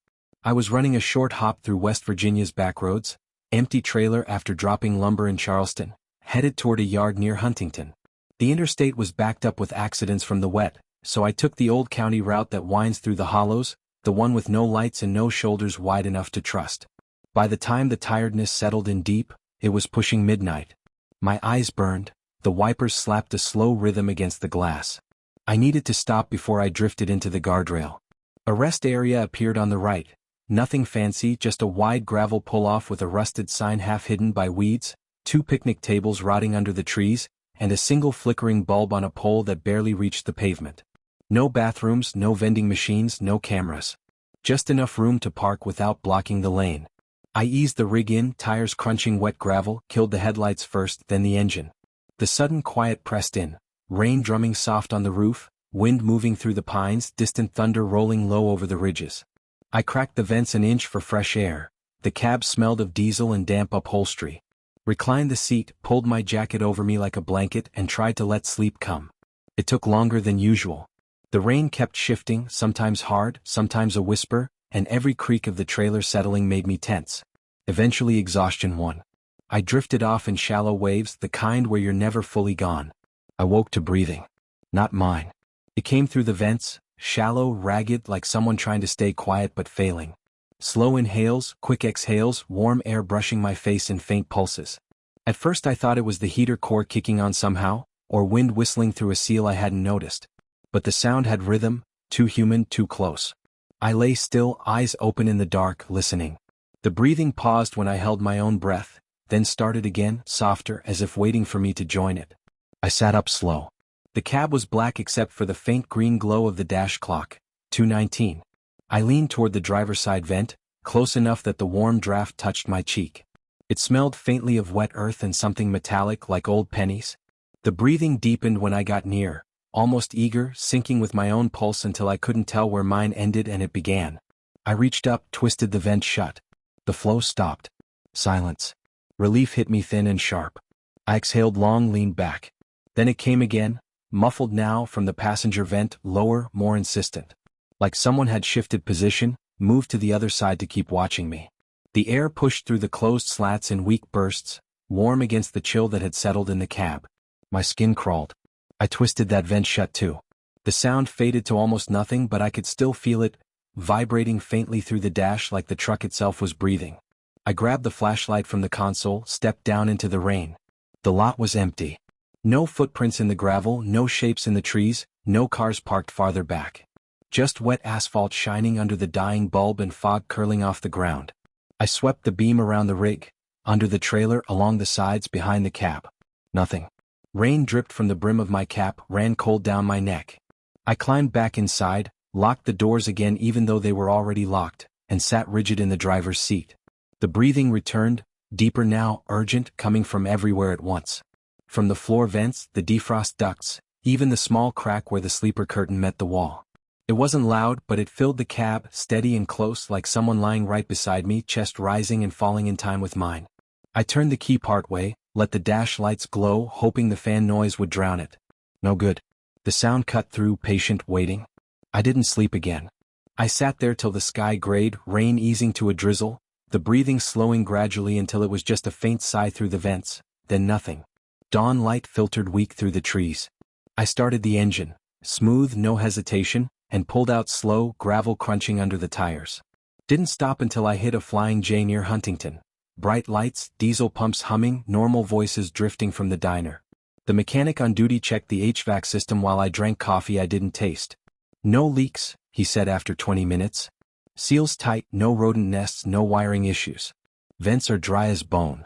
Speaker 1: I was running a short hop through West Virginia's backroads, empty trailer after dropping lumber in Charleston, headed toward a yard near Huntington. The interstate was backed up with accidents from the wet, so I took the old county route that winds through the hollows, the one with no lights and no shoulders wide enough to trust. By the time the tiredness settled in deep, it was pushing midnight. My eyes burned, the wipers slapped a slow rhythm against the glass. I needed to stop before I drifted into the guardrail. A rest area appeared on the right. Nothing fancy, just a wide gravel pull-off with a rusted sign half hidden by weeds, 2 picnic tables rotting under the trees, and a single flickering bulb on a pole that barely reached the pavement. No bathrooms, no vending machines, no cameras. Just enough room to park without blocking the lane. I eased the rig in, tires crunching wet gravel, killed the headlights first, then the engine. The sudden quiet pressed in, rain drumming soft on the roof, wind moving through the pines, distant thunder rolling low over the ridges. I cracked the vents an inch for fresh air. The cab smelled of diesel and damp upholstery. Reclined the seat, pulled my jacket over me like a blanket and tried to let sleep come. It took longer than usual. The rain kept shifting, sometimes hard, sometimes a whisper, and every creak of the trailer settling made me tense. Eventually exhaustion won. I drifted off in shallow waves, the kind where you're never fully gone. I woke to breathing. Not mine. It came through the vents, shallow, ragged, like someone trying to stay quiet but failing. Slow inhales, quick exhales, warm air brushing my face in faint pulses. At first I thought it was the heater core kicking on somehow, or wind whistling through a seal I hadn't noticed. But the sound had rhythm, too human, too close. I lay still, eyes open in the dark, listening. The breathing paused when I held my own breath, then started again, softer, as if waiting for me to join it. I sat up slow. The cab was black except for the faint green glow of the dash clock, 2:19. I leaned toward the driver's side vent, close enough that the warm draft touched my cheek. It smelled faintly of wet earth and something metallic like old pennies. The breathing deepened when I got near, almost eager, syncing with my own pulse until I couldn't tell where mine ended and it began. I reached up, twisted the vent shut. The flow stopped. Silence. Relief hit me thin and sharp. I exhaled long, leaned back. Then it came again, muffled now from the passenger vent, lower, more insistent. Like someone had shifted position, moved to the other side to keep watching me. The air pushed through the closed slats in weak bursts, warm against the chill that had settled in the cab. My skin crawled. I twisted that vent shut too. The sound faded to almost nothing, but I could still feel it, vibrating faintly through the dash like the truck itself was breathing. I grabbed the flashlight from the console, stepped down into the rain. The lot was empty. No footprints in the gravel, no shapes in the trees, no cars parked farther back. Just wet asphalt shining under the dying bulb and fog curling off the ground. I swept the beam around the rig, under the trailer, along the sides, behind the cab. Nothing. Rain dripped from the brim of my cap, ran cold down my neck. I climbed back inside, locked the doors again even though they were already locked, and sat rigid in the driver's seat. The breathing returned, deeper now, urgent, coming from everywhere at once. From the floor vents, the defrost ducts, even the small crack where the sleeper curtain met the wall. It wasn't loud, but it filled the cab, steady and close, like someone lying right beside me, chest rising and falling in time with mine. I turned the key partway, let the dash lights glow, hoping the fan noise would drown it. No good. The sound cut through, patient, waiting. I didn't sleep again. I sat there till the sky grayed, rain easing to a drizzle, the breathing slowing gradually until it was just a faint sigh through the vents, then nothing. Dawn light filtered weak through the trees. I started the engine, smooth, no hesitation, and pulled out slow, gravel crunching under the tires. Didn't stop until I hit a flying J near Huntington. Bright lights, diesel pumps humming, normal voices drifting from the diner. The mechanic on duty checked the HVAC system while I drank coffee I didn't taste. No leaks, he said after 20 minutes. Seals tight, no rodent nests, no wiring issues. Vents are dry as bone.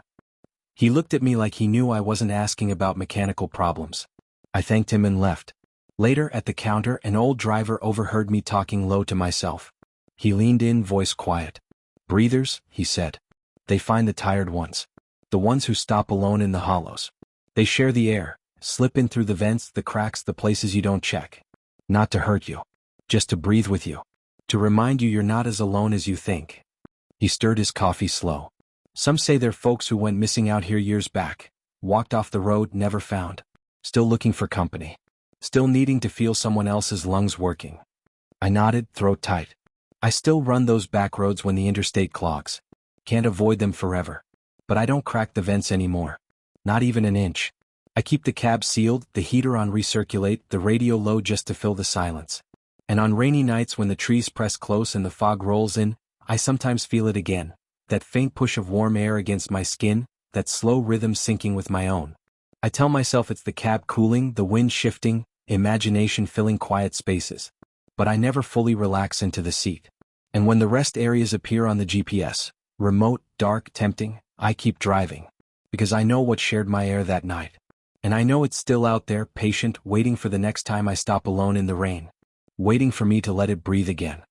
Speaker 1: He looked at me like he knew I wasn't asking about mechanical problems. I thanked him and left. Later, at the counter, an old driver overheard me talking low to myself. He leaned in, voice quiet. "Breathers," he said. "They find the tired ones. The ones who stop alone in the hollows. They share the air, slip in through the vents, the cracks, the places you don't check. Not to hurt you. Just to breathe with you. To remind you you're not as alone as you think. He stirred his coffee slow. Some say they're folks who went missing out here years back. Walked off the road, never found. Still looking for company. Still needing to feel someone else's lungs working. I nodded, throat tight. I still run those back roads when the interstate clogs. Can't avoid them forever. But I don't crack the vents anymore. Not even an inch. I keep the cab sealed, the heater on recirculate, the radio low just to fill the silence. And on rainy nights when the trees press close and the fog rolls in, I sometimes feel it again. That faint push of warm air against my skin, that slow rhythm syncing with my own. I tell myself it's the cab cooling, the wind shifting, imagination filling quiet spaces. But I never fully relax into the seat. And when the rest areas appear on the GPS, remote, dark, tempting, I keep driving. Because I know what shared my air that night. And I know it's still out there, patient, waiting for the next time I stop alone in the rain. Waiting for me to let it breathe again.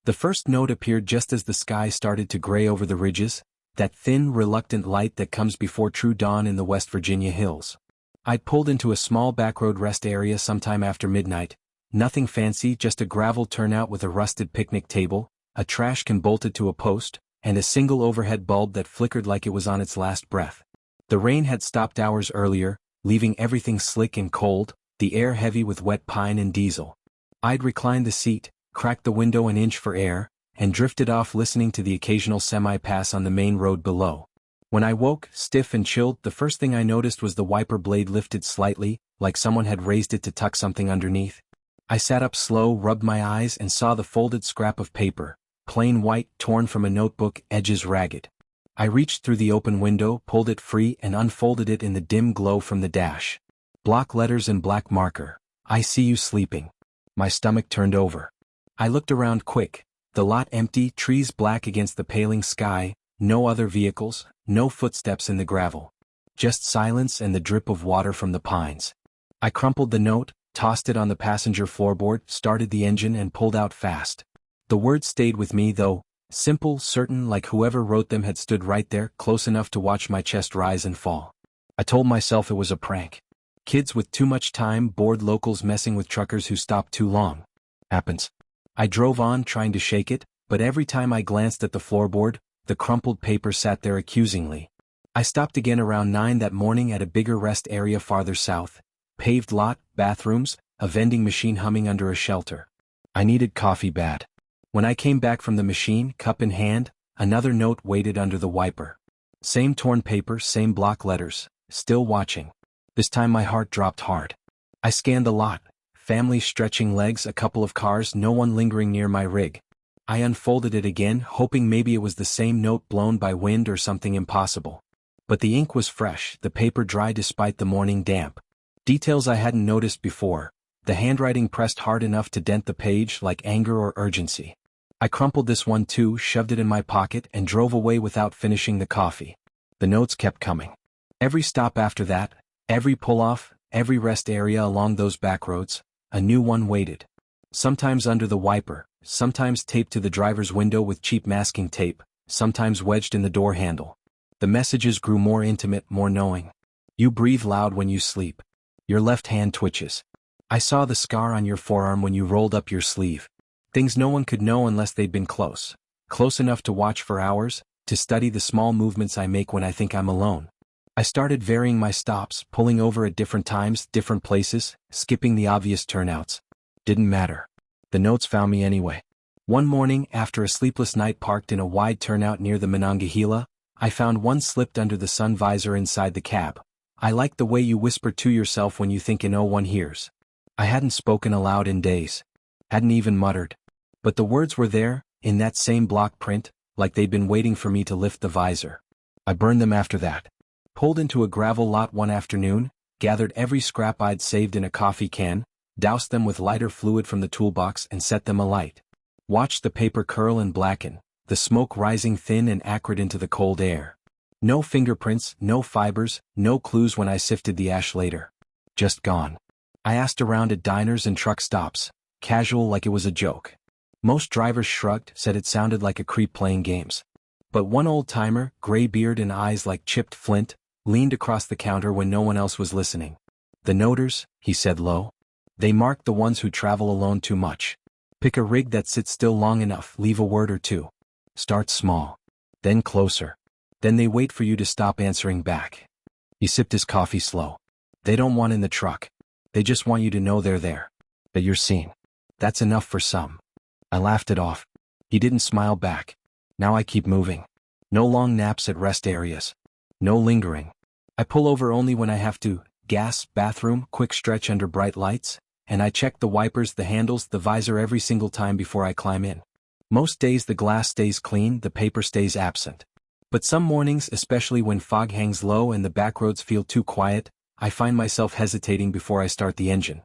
Speaker 1: The first note appeared just as the sky started to gray over the ridges, that thin, reluctant light that comes before true dawn in the West Virginia hills. I'd pulled into a small backroad rest area sometime after midnight. Nothing fancy, just a gravel turnout with a rusted picnic table, a trash can bolted to a post, and a single overhead bulb that flickered like it was on its last breath. The rain had stopped hours earlier, leaving everything slick and cold, the air heavy with wet pine and diesel. I'd reclined the seat, cracked the window an inch for air, and drifted off listening to the occasional semi-pass on the main road below. When I woke, stiff and chilled, the first thing I noticed was the wiper blade lifted slightly, like someone had raised it to tuck something underneath. I sat up slow, rubbed my eyes, and saw the folded scrap of paper, plain white, torn from a notebook, edges ragged. I reached through the open window, pulled it free, and unfolded it in the dim glow from the dash. Block letters in black marker. I see you sleeping. My stomach turned over. I looked around quick. The lot empty, trees black against the paling sky, no other vehicles, no footsteps in the gravel. Just silence and the drip of water from the pines. I crumpled the note, tossed it on the passenger floorboard, started the engine and pulled out fast. The words stayed with me though, simple, certain, like whoever wrote them had stood right there, close enough to watch my chest rise and fall. I told myself it was a prank. Kids with too much time, bored locals messing with truckers who stopped too long. Happens. I drove on trying to shake it, but every time I glanced at the floorboard, the crumpled paper sat there accusingly. I stopped again around 9 that morning at a bigger rest area farther south. Paved lot, bathrooms, a vending machine humming under a shelter. I needed coffee bad. When I came back from the machine, cup in hand, another note waited under the wiper. Same torn paper, same block letters, still watching. This time my heart dropped hard. I scanned the lot. Families stretching legs, a couple of cars, no one lingering near my rig. I unfolded it again, hoping maybe it was the same note blown by wind or something impossible. But the ink was fresh, the paper dry despite the morning damp. Details I hadn't noticed before. The handwriting pressed hard enough to dent the page like anger or urgency. I crumpled this one too, shoved it in my pocket, and drove away without finishing the coffee. The notes kept coming. Every stop after that, every pull-off, every rest area along those back roads, a new one waited. Sometimes under the wiper, sometimes taped to the driver's window with cheap masking tape, sometimes wedged in the door handle. The messages grew more intimate, more knowing. You breathe loud when you sleep. Your left hand twitches. I saw the scar on your forearm when you rolled up your sleeve. Things no one could know unless they'd been close. Close enough to watch for hours, to study the small movements I make when I think I'm alone. I started varying my stops, pulling over at different times, different places, skipping the obvious turnouts. Didn't matter. The notes found me anyway. One morning, after a sleepless night parked in a wide turnout near the Monongahela, I found one slipped under the sun visor inside the cab. I like the way you whisper to yourself when you think no one hears. I hadn't spoken aloud in days. Hadn't even muttered. But the words were there, in that same block print, like they'd been waiting for me to lift the visor. I burned them after that. Pulled into a gravel lot one afternoon, gathered every scrap I'd saved in a coffee can, doused them with lighter fluid from the toolbox and set them alight. Watched the paper curl and blacken, the smoke rising thin and acrid into the cold air. No fingerprints, no fibers, no clues when I sifted the ash later. Just gone. I asked around at diners and truck stops, casual like it was a joke. Most drivers shrugged, said it sounded like a creep playing games. But one old-timer, gray beard and eyes like chipped flint, leaned across the counter when no one else was listening. The noters, he said low. They mark the ones who travel alone too much. Pick a rig that sits still long enough, leave a word or two. Start small. Then closer. Then they wait for you to stop answering back. He sipped his coffee slow. They don't want in the truck. They just want you to know they're there. That you're seen. That's enough for some. I laughed it off. He didn't smile back. Now I keep moving. No long naps at rest areas. No lingering. I pull over only when I have to. Gas, bathroom, quick stretch under bright lights. And I check the wipers, the handles, the visor every single time before I climb in. Most days the glass stays clean, the paper stays absent. But some mornings, especially when fog hangs low and the backroads feel too quiet, I find myself hesitating before I start the engine.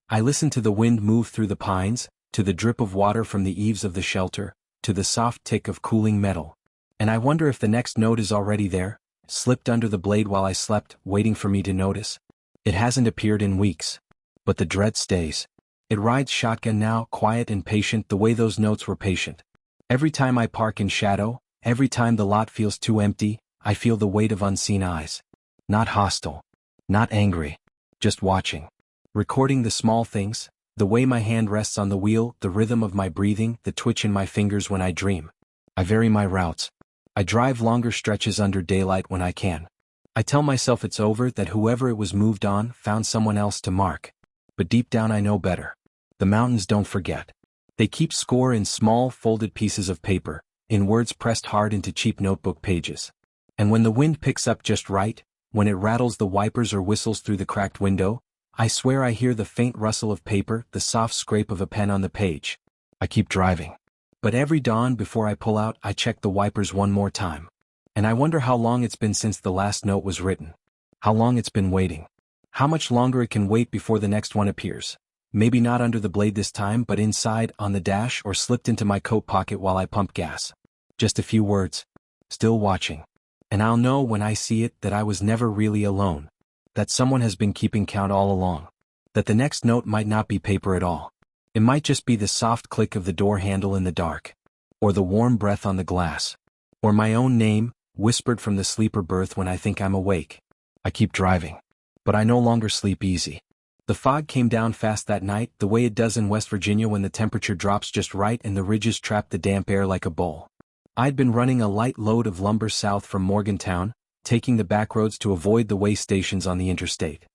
Speaker 1: I listen to the wind move through the pines, to the drip of water from the eaves of the shelter, to the soft tick of cooling metal. And I wonder if the next note is already there, slipped under the blade while I slept, waiting for me to notice. It hasn't appeared in weeks. But the dread stays. It rides shotgun now, quiet and patient the way those notes were patient. Every time I park in shadow, every time the lot feels too empty, I feel the weight of unseen eyes. Not hostile. Not angry. Just watching. Recording the small things, the way my hand rests on the wheel, the rhythm of my breathing, the twitch in my fingers when I dream. I vary my routes. I drive longer stretches under daylight when I can. I tell myself it's over, that whoever it was moved on, found someone else to mark. But deep down I know better. The mountains don't forget. They keep score in small, folded pieces of paper, in words pressed hard into cheap notebook pages. And when the wind picks up just right, when it rattles the wipers or whistles through the cracked window, I swear I hear the faint rustle of paper, the soft scrape of a pen on the page. I keep driving. But every dawn before I pull out, I check the wipers one more time. And I wonder how long it's been since the last note was written. How long it's been waiting. How much longer it can wait before the next one appears. Maybe not under the blade this time, but inside, on the dash, or slipped into my coat pocket while I pump gas. Just a few words. Still watching. And I'll know when I see it that I was never really alone. That someone has been keeping count all along. That the next note might not be paper at all. It might just be the soft click of the door handle in the dark. Or the warm breath on the glass. Or my own name, whispered from the sleeper berth when I think I'm awake. I keep driving. But I no longer sleep easy. The fog came down fast that night, the way it does in West Virginia when the temperature drops just right and the ridges trap the damp air like a bowl. I'd been running a light load of lumber south from Morgantown, taking the backroads to avoid the way stations on the interstate.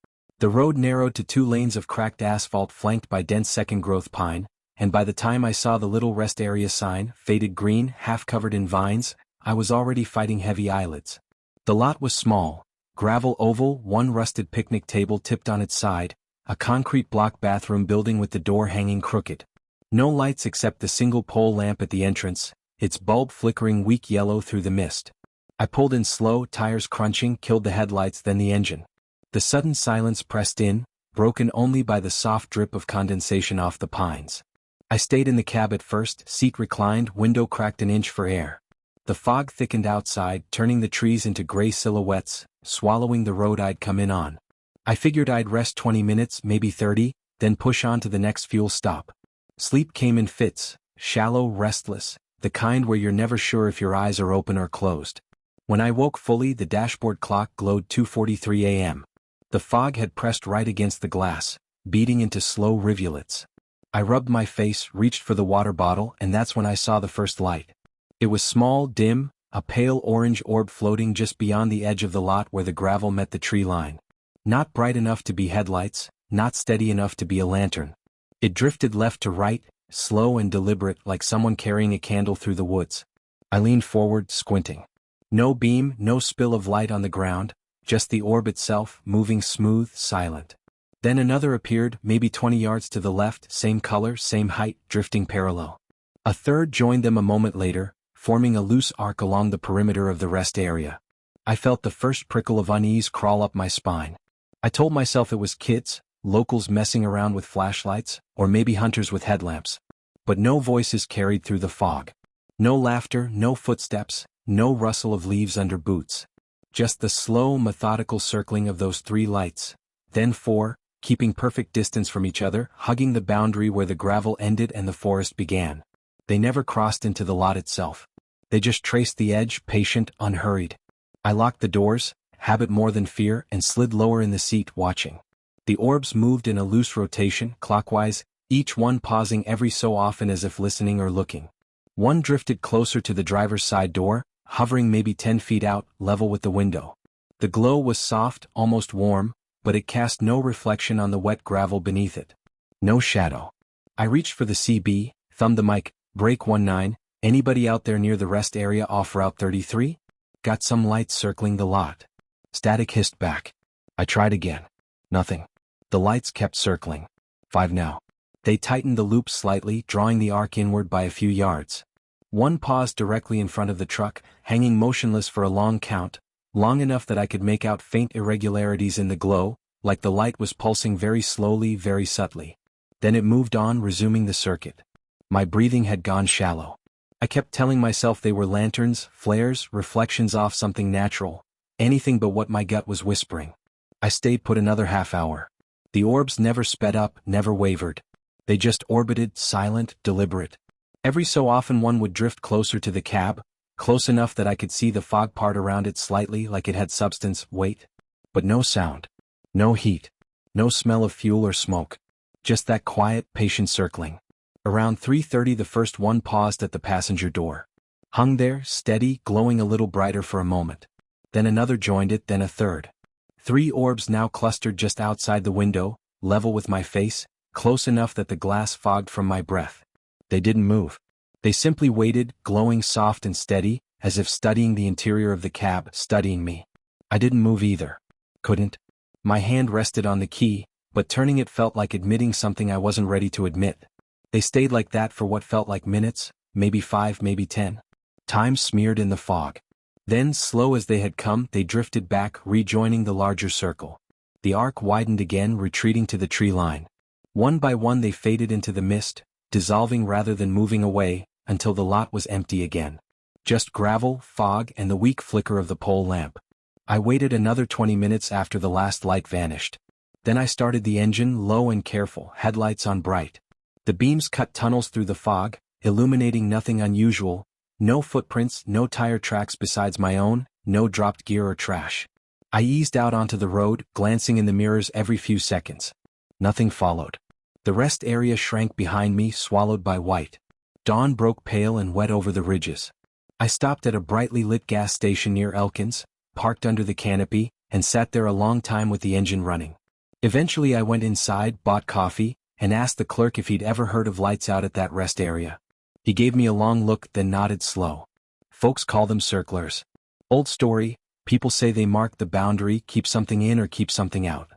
Speaker 1: The road narrowed to 2 lanes of cracked asphalt flanked by dense second-growth pine, and by the time I saw the little rest area sign, faded green, half-covered in vines, I was already fighting heavy eyelids. The lot was small. Gravel oval, 1 rusted picnic table tipped on its side, a concrete block bathroom building with the door hanging crooked. No lights except the single pole lamp at the entrance, its bulb flickering weak yellow through the mist. I pulled in slow, tires crunching, killed the headlights, then the engine. The sudden silence pressed in, broken only by the soft drip of condensation off the pines. I stayed in the cab at first, seat reclined, window cracked an inch for air. The fog thickened outside, turning the trees into gray silhouettes, swallowing the road I'd come in on. I figured I'd rest 20 minutes, maybe 30, then push on to the next fuel stop. Sleep came in fits, shallow, restless, the kind where you're never sure if your eyes are open or closed. When I woke fully, the dashboard clock glowed 2:43 a.m. The fog had pressed right against the glass, beating into slow rivulets. I rubbed my face, reached for the water bottle, and that's when I saw the first light. It was small, dim, a pale orange orb floating just beyond the edge of the lot where the gravel met the tree line. Not bright enough to be headlights, not steady enough to be a lantern. It drifted left to right, slow and deliberate, like someone carrying a candle through the woods. I leaned forward, squinting. No beam, no spill of light on the ground, just the orb itself, moving smooth, silent. Then another appeared, maybe 20 yards to the left, same color, same height, drifting parallel. A third joined them a moment later, forming a loose arc along the perimeter of the rest area. I felt the first prickle of unease crawl up my spine. I told myself it was kids, locals messing around with flashlights, or maybe hunters with headlamps. But no voices carried through the fog. No laughter, no footsteps, no rustle of leaves under boots. Just the slow, methodical circling of those 3 lights. Then 4, keeping perfect distance from each other, hugging the boundary where the gravel ended and the forest began. They never crossed into the lot itself. They just traced the edge, patient, unhurried. I locked the doors, habit more than fear, and slid lower in the seat, watching. The orbs moved in a loose rotation, clockwise, each one pausing every so often as if listening or looking. One drifted closer to the driver's side door, hovering maybe 10 feet out, level with the window. The glow was soft, almost warm, but it cast no reflection on the wet gravel beneath it. No shadow. I reached for the CB, thumbed the mic, break 19, anybody out there near the rest area off Route 33? Got some lights circling the lot. Static hissed back. I tried again. Nothing. The lights kept circling. 5 now. They tightened the loop slightly, drawing the arc inward by a few yards. One paused directly in front of the truck, hanging motionless for a long count, long enough that I could make out faint irregularities in the glow, like the light was pulsing very slowly, very subtly. Then it moved on, resuming the circuit. My breathing had gone shallow. I kept telling myself they were lanterns, flares, reflections off something natural, anything but what my gut was whispering. I stayed put another half hour. The orbs never sped up, never wavered. They just orbited, silent, deliberate. Every so often one would drift closer to the cab, close enough that I could see the fog part around it slightly like it had substance, weight. But no sound. No heat. No smell of fuel or smoke. Just that quiet, patient circling. Around 3:30 the first one paused at the passenger door. Hung there, steady, glowing a little brighter for a moment. Then another joined it, then a third. 3 orbs now clustered just outside the window, level with my face, close enough that the glass fogged from my breath. They didn't move. They simply waited, glowing soft and steady, as if studying the interior of the cab, studying me. I didn't move either. Couldn't. My hand rested on the key, but turning it felt like admitting something I wasn't ready to admit. They stayed like that for what felt like minutes, maybe 5, maybe 10. Time smeared in the fog. Then, slow as they had come, they drifted back, rejoining the larger circle. The arc widened again, retreating to the tree line. One by one they faded into the mist, dissolving rather than moving away, until the lot was empty again. Just gravel, fog, and the weak flicker of the pole lamp. I waited another 20 minutes after the last light vanished. Then I started the engine, low and careful, headlights on bright. The beams cut tunnels through the fog, illuminating nothing unusual, no footprints, no tire tracks besides my own, no dropped gear or trash. I eased out onto the road, glancing in the mirrors every few seconds. Nothing followed. The rest area shrank behind me, swallowed by white. Dawn broke pale and wet over the ridges. I stopped at a brightly lit gas station near Elkins, parked under the canopy, and sat there a long time with the engine running. Eventually I went inside, bought coffee, and asked the clerk if he'd ever heard of lights out at that rest area. He gave me a long look, then nodded slow. Folks call them circlers. Old story, people say they mark the boundary, keep something in or keep something out.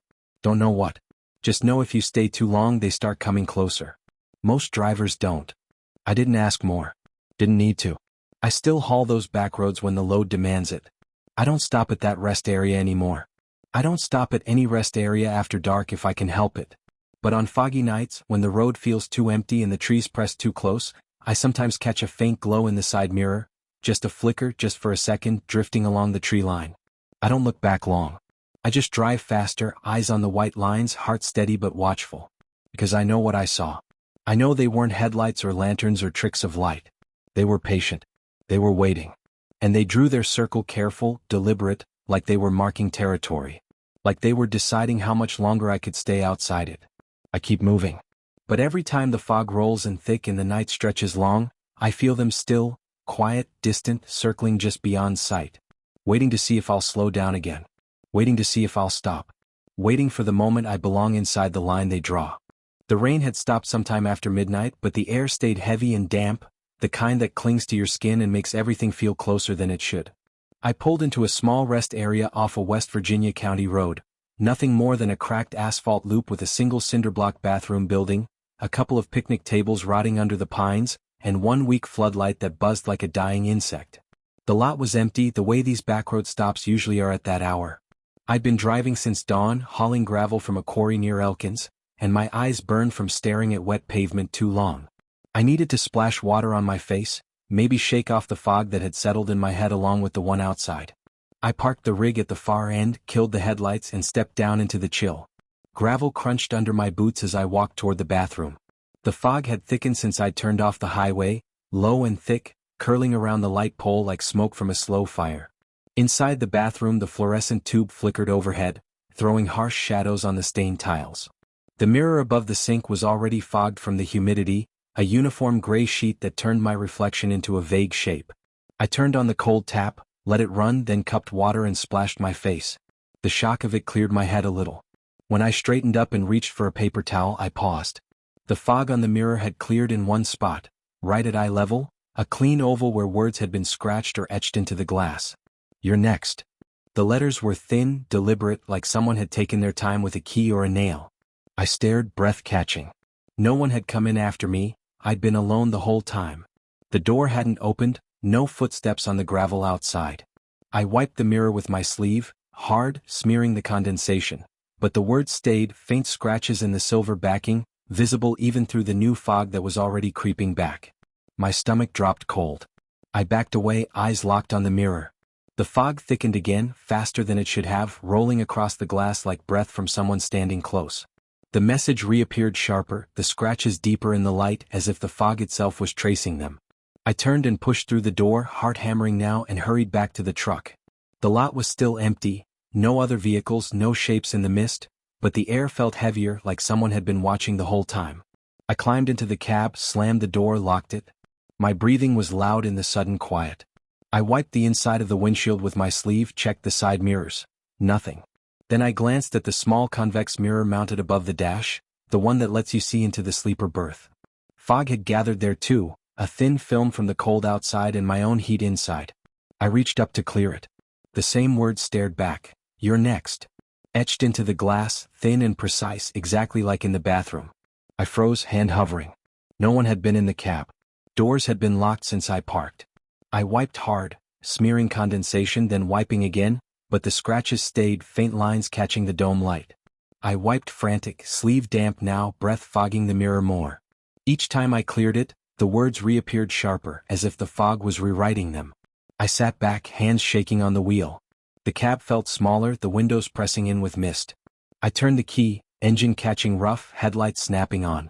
Speaker 1: Don't know what. Just know if you stay too long they start coming closer. Most drivers don't. I didn't ask more. Didn't need to. I still haul those back roads when the load demands it. I don't stop at that rest area anymore. I don't stop at any rest area after dark if I can help it. But on foggy nights, when the road feels too empty and the trees press too close, I sometimes catch a faint glow in the side mirror, just a flicker, just for a second, drifting along the tree line. I don't look back long. I just drive faster, eyes on the white lines, heart steady but watchful. Because I know what I saw. I know they weren't headlights or lanterns or tricks of light. They were patient. They were waiting. And they drew their circle careful, deliberate, like they were marking territory. Like they were deciding how much longer I could stay outside it. I keep moving. But every time the fog rolls in thick and the night stretches long, I feel them still, quiet, distant, circling just beyond sight. Waiting to see if I'll slow down again. Waiting to see if I'll stop. Waiting for the moment I belong inside the line they draw. The rain had stopped sometime after midnight, but the air stayed heavy and damp, the kind that clings to your skin and makes everything feel closer than it should. I pulled into a small rest area off a West Virginia county road. Nothing more than a cracked asphalt loop with a single cinderblock bathroom building, a couple of picnic tables rotting under the pines, and one weak floodlight that buzzed like a dying insect. The lot was empty, the way these backroad stops usually are at that hour. I'd been driving since dawn, hauling gravel from a quarry near Elkins, and my eyes burned from staring at wet pavement too long. I needed to splash water on my face, maybe shake off the fog that had settled in my head along with the one outside. I parked the rig at the far end, killed the headlights, and stepped down into the chill. Gravel crunched under my boots as I walked toward the bathroom. The fog had thickened since I'd turned off the highway, low and thick, curling around the light pole like smoke from a slow fire. Inside the bathroom the fluorescent tube flickered overhead, throwing harsh shadows on the stained tiles. The mirror above the sink was already fogged from the humidity, a uniform gray sheet that turned my reflection into a vague shape. I turned on the cold tap, let it run, then cupped water and splashed my face. The shock of it cleared my head a little. When I straightened up and reached for a paper towel, I paused. The fog on the mirror had cleared in one spot, right at eye level, a clean oval where words had been scratched or etched into the glass. "You're next." The letters were thin, deliberate, like someone had taken their time with a key or a nail. I stared, breath catching. No one had come in after me, I'd been alone the whole time. The door hadn't opened, no footsteps on the gravel outside. I wiped the mirror with my sleeve, hard, smearing the condensation. But the words stayed, faint scratches in the silver backing, visible even through the new fog that was already creeping back. My stomach dropped cold. I backed away, eyes locked on the mirror. The fog thickened again, faster than it should have, rolling across the glass like breath from someone standing close. The message reappeared sharper, the scratches deeper in the light, as if the fog itself was tracing them. I turned and pushed through the door, heart hammering now, and hurried back to the truck. The lot was still empty, no other vehicles, no shapes in the mist, but the air felt heavier, like someone had been watching the whole time. I climbed into the cab, slammed the door, locked it. My breathing was loud in the sudden quiet. I wiped the inside of the windshield with my sleeve, checked the side mirrors. Nothing. Then I glanced at the small convex mirror mounted above the dash, the one that lets you see into the sleeper berth. Fog had gathered there too, a thin film from the cold outside and my own heat inside. I reached up to clear it. The same words stared back. "You're next." Etched into the glass, thin and precise, exactly like in the bathroom. I froze, hand hovering. No one had been in the cab. Doors had been locked since I parked. I wiped hard, smearing condensation, then wiping again, but the scratches stayed, faint lines catching the dome light. I wiped frantic, sleeve damp now, breath fogging the mirror more. Each time I cleared it, the words reappeared sharper, as if the fog was rewriting them. I sat back, hands shaking on the wheel. The cab felt smaller, the windows pressing in with mist. I turned the key, engine catching rough, headlights snapping on.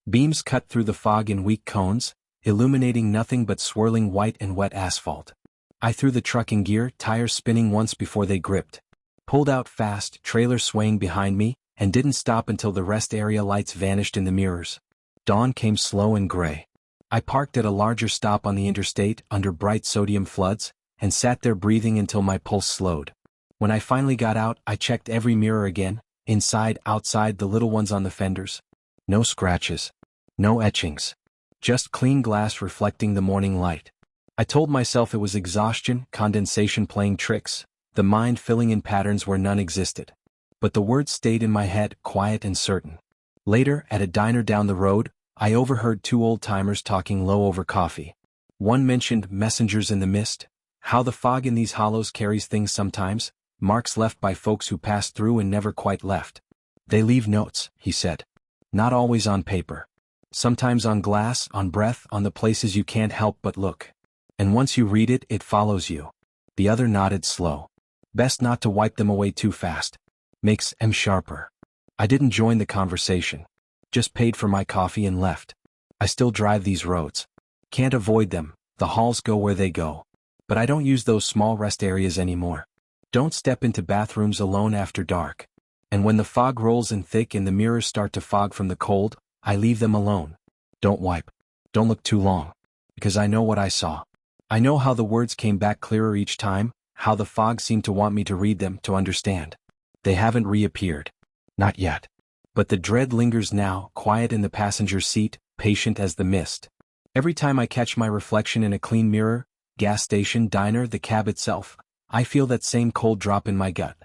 Speaker 1: Beams cut through the fog in weak cones, illuminating nothing but swirling white and wet asphalt. I threw the truck in gear, tires spinning once before they gripped. Pulled out fast, trailer swaying behind me, and didn't stop until the rest area lights vanished in the mirrors. Dawn came slow and gray. I parked at a larger stop on the interstate, under bright sodium floods, and sat there breathing until my pulse slowed. When I finally got out, I checked every mirror again, inside, outside, the little ones on the fenders. No scratches. No etchings. Just clean glass reflecting the morning light. I told myself it was exhaustion, condensation playing tricks, the mind filling in patterns where none existed. But the words stayed in my head, quiet and certain. Later, at a diner down the road, I overheard two old-timers talking low over coffee. One mentioned messengers in the mist, how the fog in these hollows carries things sometimes, marks left by folks who passed through and never quite left. "They leave notes," he said. "Not always on paper. Sometimes on glass, on breath, on the places you can't help but look. And once you read it, it follows you." The other nodded slow. "Best not to wipe them away too fast. Makes them sharper." I didn't join the conversation. Just paid for my coffee and left. I still drive these roads. Can't avoid them, the halls go where they go. But I don't use those small rest areas anymore. Don't step into bathrooms alone after dark. And when the fog rolls in thick and the mirrors start to fog from the cold, I leave them alone. Don't wipe. Don't look too long. Because I know what I saw. I know how the words came back clearer each time, how the fog seemed to want me to read them, to understand. They haven't reappeared. Not yet. But the dread lingers now, quiet in the passenger seat, patient as the mist. Every time I catch my reflection in a clean mirror, gas station, diner, the cab itself, I feel that same cold drop in my gut.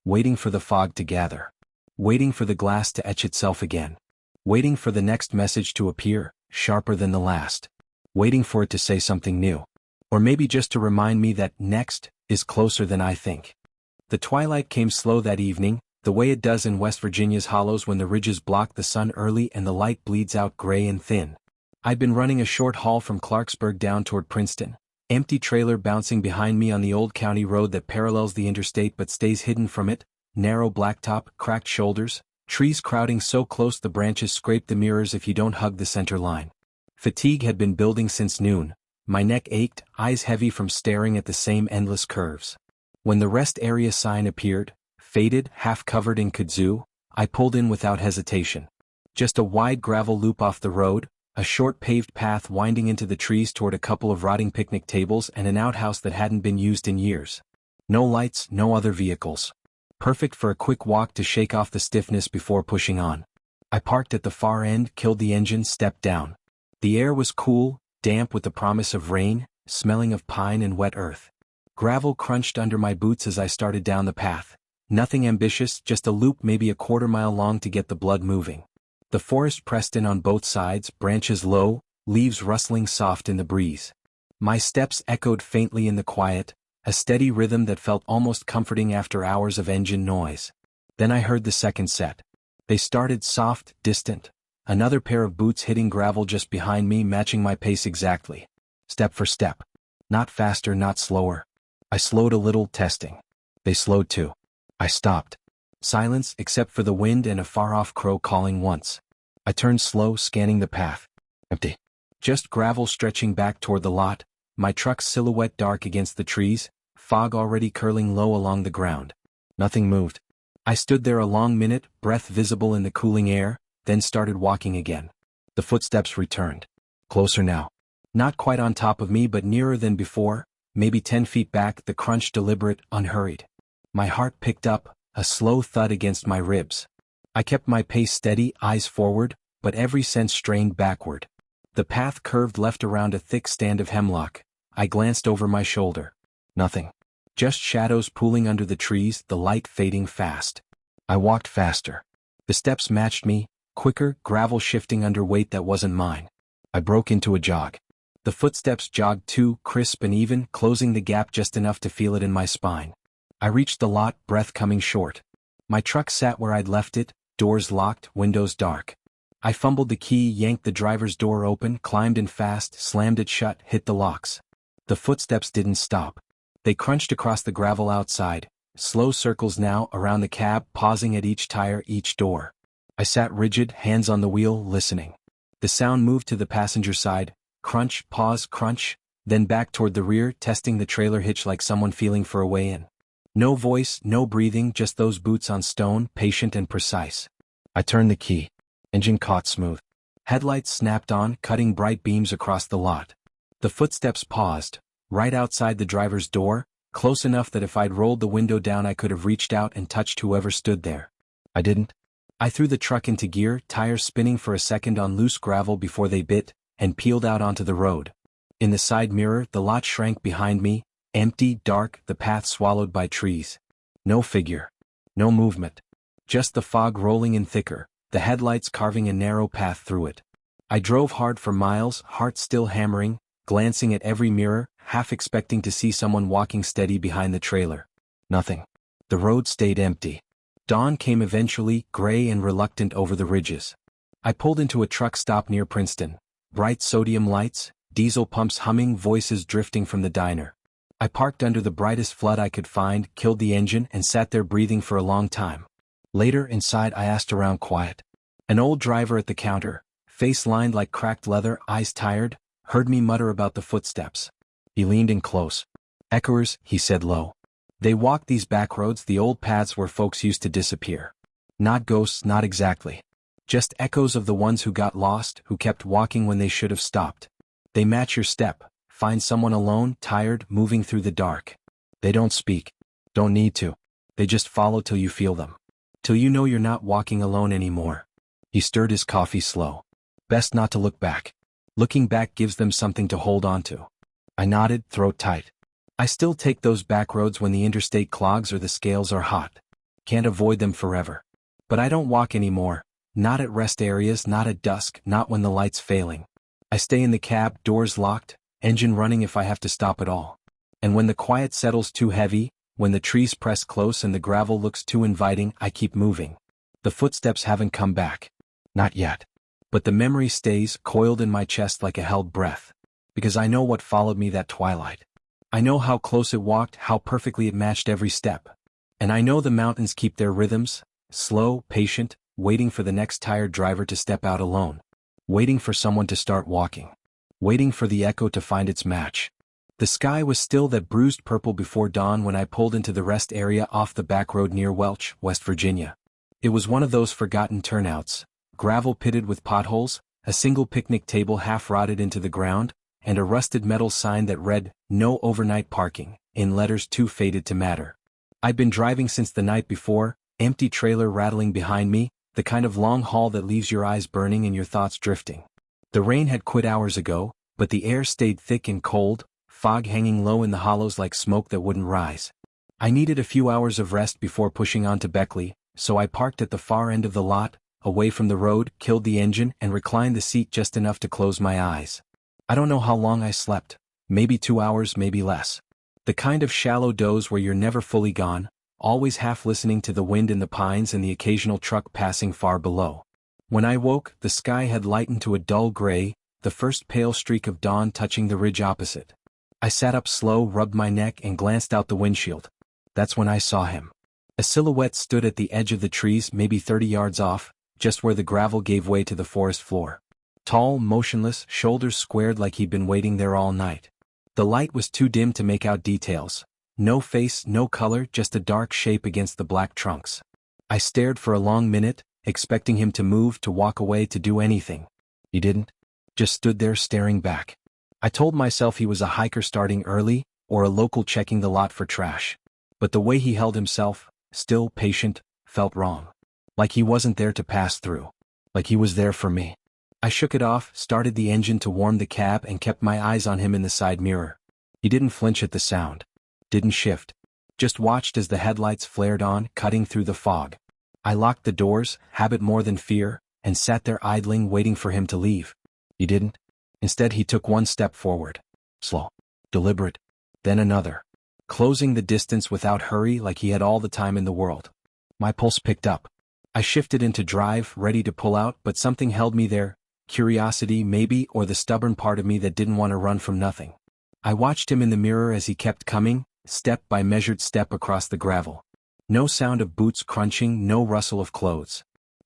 Speaker 1: Waiting for the fog to gather. Waiting for the glass to etch itself again. Waiting for the next message to appear, sharper than the last. Waiting for it to say something new. Or maybe just to remind me that next is closer than I think. The twilight came slow that evening, the way it does in West Virginia's hollows when the ridges block the sun early and the light bleeds out gray and thin. I'd been running a short haul from Clarksburg down toward Princeton, empty trailer bouncing behind me on the old county road that parallels the interstate but stays hidden from it, narrow blacktop, cracked shoulders, trees crowding so close the branches scrape the mirrors if you don't hug the center line. Fatigue had been building since noon. My neck ached, eyes heavy from staring at the same endless curves. When the rest area sign appeared, faded, half covered in kudzu, I pulled in without hesitation. Just a wide gravel loop off the road, a short paved path winding into the trees toward a couple of rotting picnic tables and an outhouse that hadn't been used in years. No lights, no other vehicles. Perfect for a quick walk to shake off the stiffness before pushing on. I parked at the far end, killed the engine, stepped down. The air was cool, damp with the promise of rain, smelling of pine and wet earth. Gravel crunched under my boots as I started down the path. Nothing ambitious, just a loop maybe a quarter-mile long to get the blood moving. The forest pressed in on both sides, branches low, leaves rustling soft in the breeze. My steps echoed faintly in the quiet, a steady rhythm that felt almost comforting after hours of engine noise. Then I heard the second set. They started soft, distant. Another pair of boots hitting gravel just behind me, matching my pace exactly. Step for step. Not faster, not slower. I slowed a little, testing. They slowed too. I stopped. Silence, except for the wind and a far-off crow calling once. I turned slow, scanning the path. Empty. Just gravel stretching back toward the lot, my truck's silhouette dark against the trees, fog already curling low along the ground. Nothing moved. I stood there a long minute, breath visible in the cooling air, then started walking again. The footsteps returned. Closer now. Not quite on top of me but nearer than before, maybe 10 feet back, the crunch deliberate, unhurried. My heart picked up, a slow thud against my ribs. I kept my pace steady, eyes forward, but every sense strained backward. The path curved left around a thick stand of hemlock. I glanced over my shoulder. Nothing. Just shadows pooling under the trees, the light fading fast. I walked faster. The steps matched me, quicker, gravel shifting under weight that wasn't mine. I broke into a jog. The footsteps jogged too, crisp and even, closing the gap just enough to feel it in my spine. I reached the lot, breath coming short. My truck sat where I'd left it, doors locked, windows dark. I fumbled the key, yanked the driver's door open, climbed in fast, slammed it shut, hit the locks. The footsteps didn't stop. They crunched across the gravel outside, slow circles now around the cab, pausing at each tire, each door. I sat rigid, hands on the wheel, listening. The sound moved to the passenger side, crunch, pause, crunch, then back toward the rear, testing the trailer hitch like someone feeling for a way in. No voice, no breathing, just those boots on stone, patient and precise. I turned the key. Engine caught smooth. Headlights snapped on, cutting bright beams across the lot. The footsteps paused, right outside the driver's door, close enough that if I'd rolled the window down I could have reached out and touched whoever stood there. I didn't. I threw the truck into gear, tires spinning for a second on loose gravel before they bit, and peeled out onto the road. In the side mirror, the lot shrank behind me, empty, dark, the path swallowed by trees. No figure. No movement. Just the fog rolling in thicker, the headlights carving a narrow path through it. I drove hard for miles, heart still hammering, glancing at every mirror, half expecting to see someone walking steady behind the trailer. Nothing. The road stayed empty. Dawn came eventually, gray and reluctant over the ridges. I pulled into a truck stop near Princeton. Bright sodium lights, diesel pumps humming, voices drifting from the diner. I parked under the brightest flood I could find, killed the engine, and sat there breathing for a long time. Later, inside, I asked around quiet. An old driver at the counter, face lined like cracked leather, eyes tired, heard me mutter about the footsteps. He leaned in close. Echoers, he said low. They walked these back roads, the old paths where folks used to disappear. Not ghosts, not exactly. Just echoes of the ones who got lost, who kept walking when they should have stopped. They match your step. Find someone alone, tired, moving through the dark. They don't speak. Don't need to. They just follow till you feel them. Till you know you're not walking alone anymore. He stirred his coffee slow. Best not to look back. Looking back gives them something to hold on to. I nodded, throat tight. I still take those back roads when the interstate clogs or the scales are hot. Can't avoid them forever. But I don't walk anymore. Not at rest areas, not at dusk, not when the light's failing. I stay in the cab, doors locked, engine running if I have to stop at all. And when the quiet settles too heavy, when the trees press close and the gravel looks too inviting, I keep moving. The footsteps haven't come back. Not yet. But the memory stays, coiled in my chest like a held breath. Because I know what followed me that twilight. I know how close it walked, how perfectly it matched every step. And I know the mountains keep their rhythms, slow, patient, waiting for the next tired driver to step out alone. Waiting for someone to start walking. Waiting for the echo to find its match. The sky was still that bruised purple before dawn when I pulled into the rest area off the back road near Welch, West Virginia. It was one of those forgotten turnouts, gravel pitted with potholes, a single picnic table half rotted into the ground, and a rusted metal sign that read, "No overnight parking," in letters too faded to matter. I'd been driving since the night before, empty trailer rattling behind me, the kind of long haul that leaves your eyes burning and your thoughts drifting. The rain had quit hours ago, but the air stayed thick and cold, fog hanging low in the hollows like smoke that wouldn't rise. I needed a few hours of rest before pushing on to Beckley, so I parked at the far end of the lot, away from the road, killed the engine and reclined the seat just enough to close my eyes. I don't know how long I slept, maybe 2 hours, maybe less. The kind of shallow doze where you're never fully gone, always half listening to the wind in the pines and the occasional truck passing far below. When I woke, the sky had lightened to a dull gray, the first pale streak of dawn touching the ridge opposite. I sat up slow, rubbed my neck and glanced out the windshield. That's when I saw him. A silhouette stood at the edge of the trees maybe 30 yards off, just where the gravel gave way to the forest floor. Tall, motionless, shoulders squared like he'd been waiting there all night. The light was too dim to make out details. No face, no color, just a dark shape against the black trunks. I stared for a long minute, expecting him to move, to walk away, to do anything. He didn't. Just stood there staring back. I told myself he was a hiker starting early, or a local checking the lot for trash. But the way he held himself, still patient, felt wrong. Like he wasn't there to pass through. Like he was there for me. I shook it off, started the engine to warm the cab and kept my eyes on him in the side mirror. He didn't flinch at the sound. Didn't shift. Just watched as the headlights flared on, cutting through the fog. I locked the doors, habit more than fear, and sat there idling, waiting for him to leave. He didn't. Instead he took one step forward. Slow. Deliberate. Then another. Closing the distance without hurry, like he had all the time in the world. My pulse picked up. I shifted into drive, ready to pull out, but something held me there. Curiosity, maybe, or the stubborn part of me that didn't want to run from nothing. I watched him in the mirror as he kept coming, step by measured step across the gravel. No sound of boots crunching, no rustle of clothes.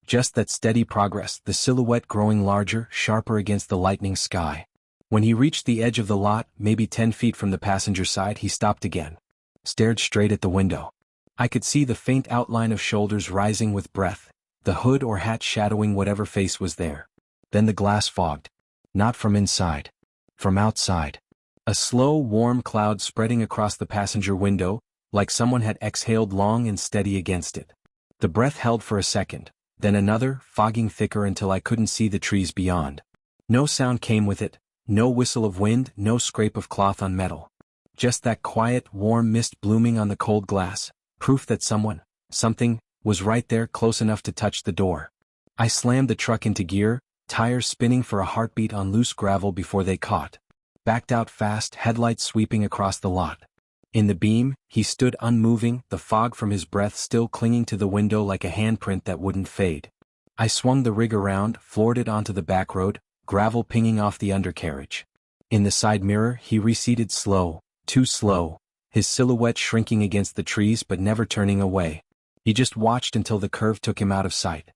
Speaker 1: Just that steady progress, the silhouette growing larger, sharper against the lightning sky. When he reached the edge of the lot, maybe 10 feet from the passenger side, he stopped again. Stared straight at the window. I could see the faint outline of shoulders rising with breath, the hood or hat shadowing whatever face was there. Then the glass fogged. Not from inside. From outside. A slow, warm cloud spreading across the passenger window, like someone had exhaled long and steady against it. The breath held for a second, then another, fogging thicker until I couldn't see the trees beyond. No sound came with it, no whistle of wind, no scrape of cloth on metal. Just that quiet, warm mist blooming on the cold glass, proof that someone, something, was right there, close enough to touch the door. I slammed the truck into gear, tires spinning for a heartbeat on loose gravel before they caught. Backed out fast, headlights sweeping across the lot. In the beam, he stood unmoving, the fog from his breath still clinging to the window like a handprint that wouldn't fade. I swung the rig around, floored it onto the back road, gravel pinging off the undercarriage. In the side mirror, he receded slow, too slow, his silhouette shrinking against the trees but never turning away. He just watched until the curve took him out of sight.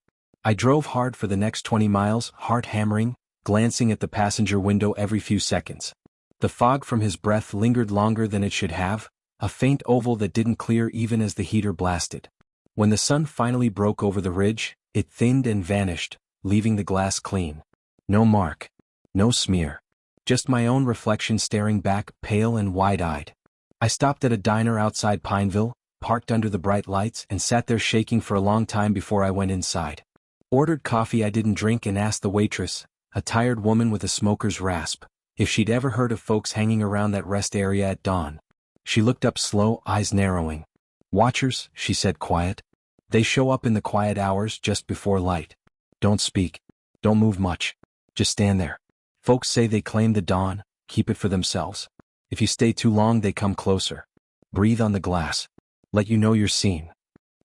Speaker 1: I drove hard for the next 20 miles, heart hammering, glancing at the passenger window every few seconds. The fog from his breath lingered longer than it should have, a faint oval that didn't clear even as the heater blasted. When the sun finally broke over the ridge, it thinned and vanished, leaving the glass clean. No mark. No smear. Just my own reflection staring back, pale and wide-eyed. I stopped at a diner outside Pineville, parked under the bright lights, and sat there shaking for a long time before I went inside. Ordered coffee I didn't drink and asked the waitress, a tired woman with a smoker's rasp, if she'd ever heard of folks hanging around that rest area at dawn. She looked up slow, eyes narrowing. Watchers, she said quiet. They show up in the quiet hours just before light. Don't speak. Don't move much. Just stand there. Folks say they claim the dawn, keep it for themselves. If you stay too long they come closer. Breathe on the glass. Let you know you're seen.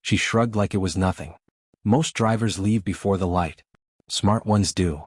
Speaker 1: She shrugged like it was nothing. Most drivers leave before the light. Smart ones do.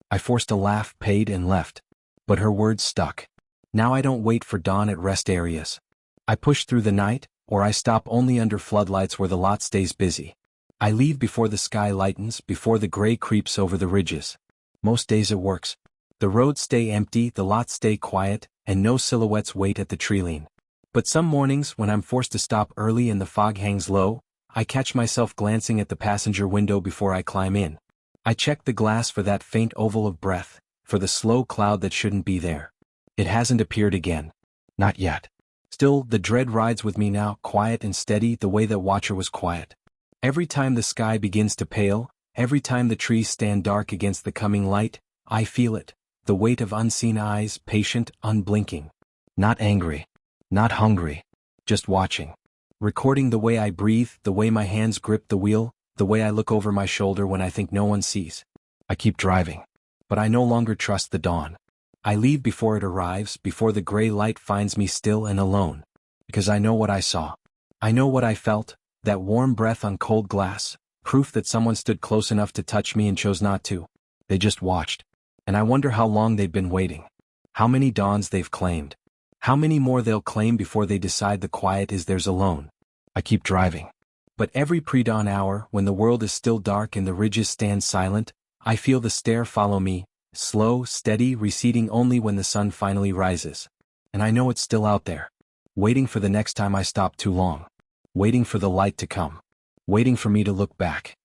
Speaker 1: I forced a laugh, paid and left. But her words stuck. Now I don't wait for dawn at rest areas. I push through the night, or I stop only under floodlights where the lot stays busy. I leave before the sky lightens, before the gray creeps over the ridges. Most days it works. The roads stay empty, the lots stay quiet, and no silhouettes wait at the treeline. But some mornings when I'm forced to stop early and the fog hangs low, I catch myself glancing at the passenger window before I climb in. I check the glass for that faint oval of breath, for the slow cloud that shouldn't be there. It hasn't appeared again. Not yet. Still, the dread rides with me now, quiet and steady the way that Watcher was quiet. Every time the sky begins to pale, every time the trees stand dark against the coming light, I feel it, the weight of unseen eyes, patient, unblinking. Not angry. Not hungry. Just watching. Recording the way I breathe, the way my hands grip the wheel, the way I look over my shoulder when I think no one sees. I keep driving. But I no longer trust the dawn. I leave before it arrives, before the gray light finds me still and alone. Because I know what I saw. I know what I felt, that warm breath on cold glass, proof that someone stood close enough to touch me and chose not to. They just watched. And I wonder how long they've been waiting. How many dawns they've claimed. How many more they'll claim before they decide the quiet is theirs alone. I keep driving. But every pre-dawn hour, when the world is still dark and the ridges stand silent, I feel the stare follow me, slow, steady, receding only when the sun finally rises. And I know it's still out there. Waiting for the next time I stop too long. Waiting for the light to come. Waiting for me to look back.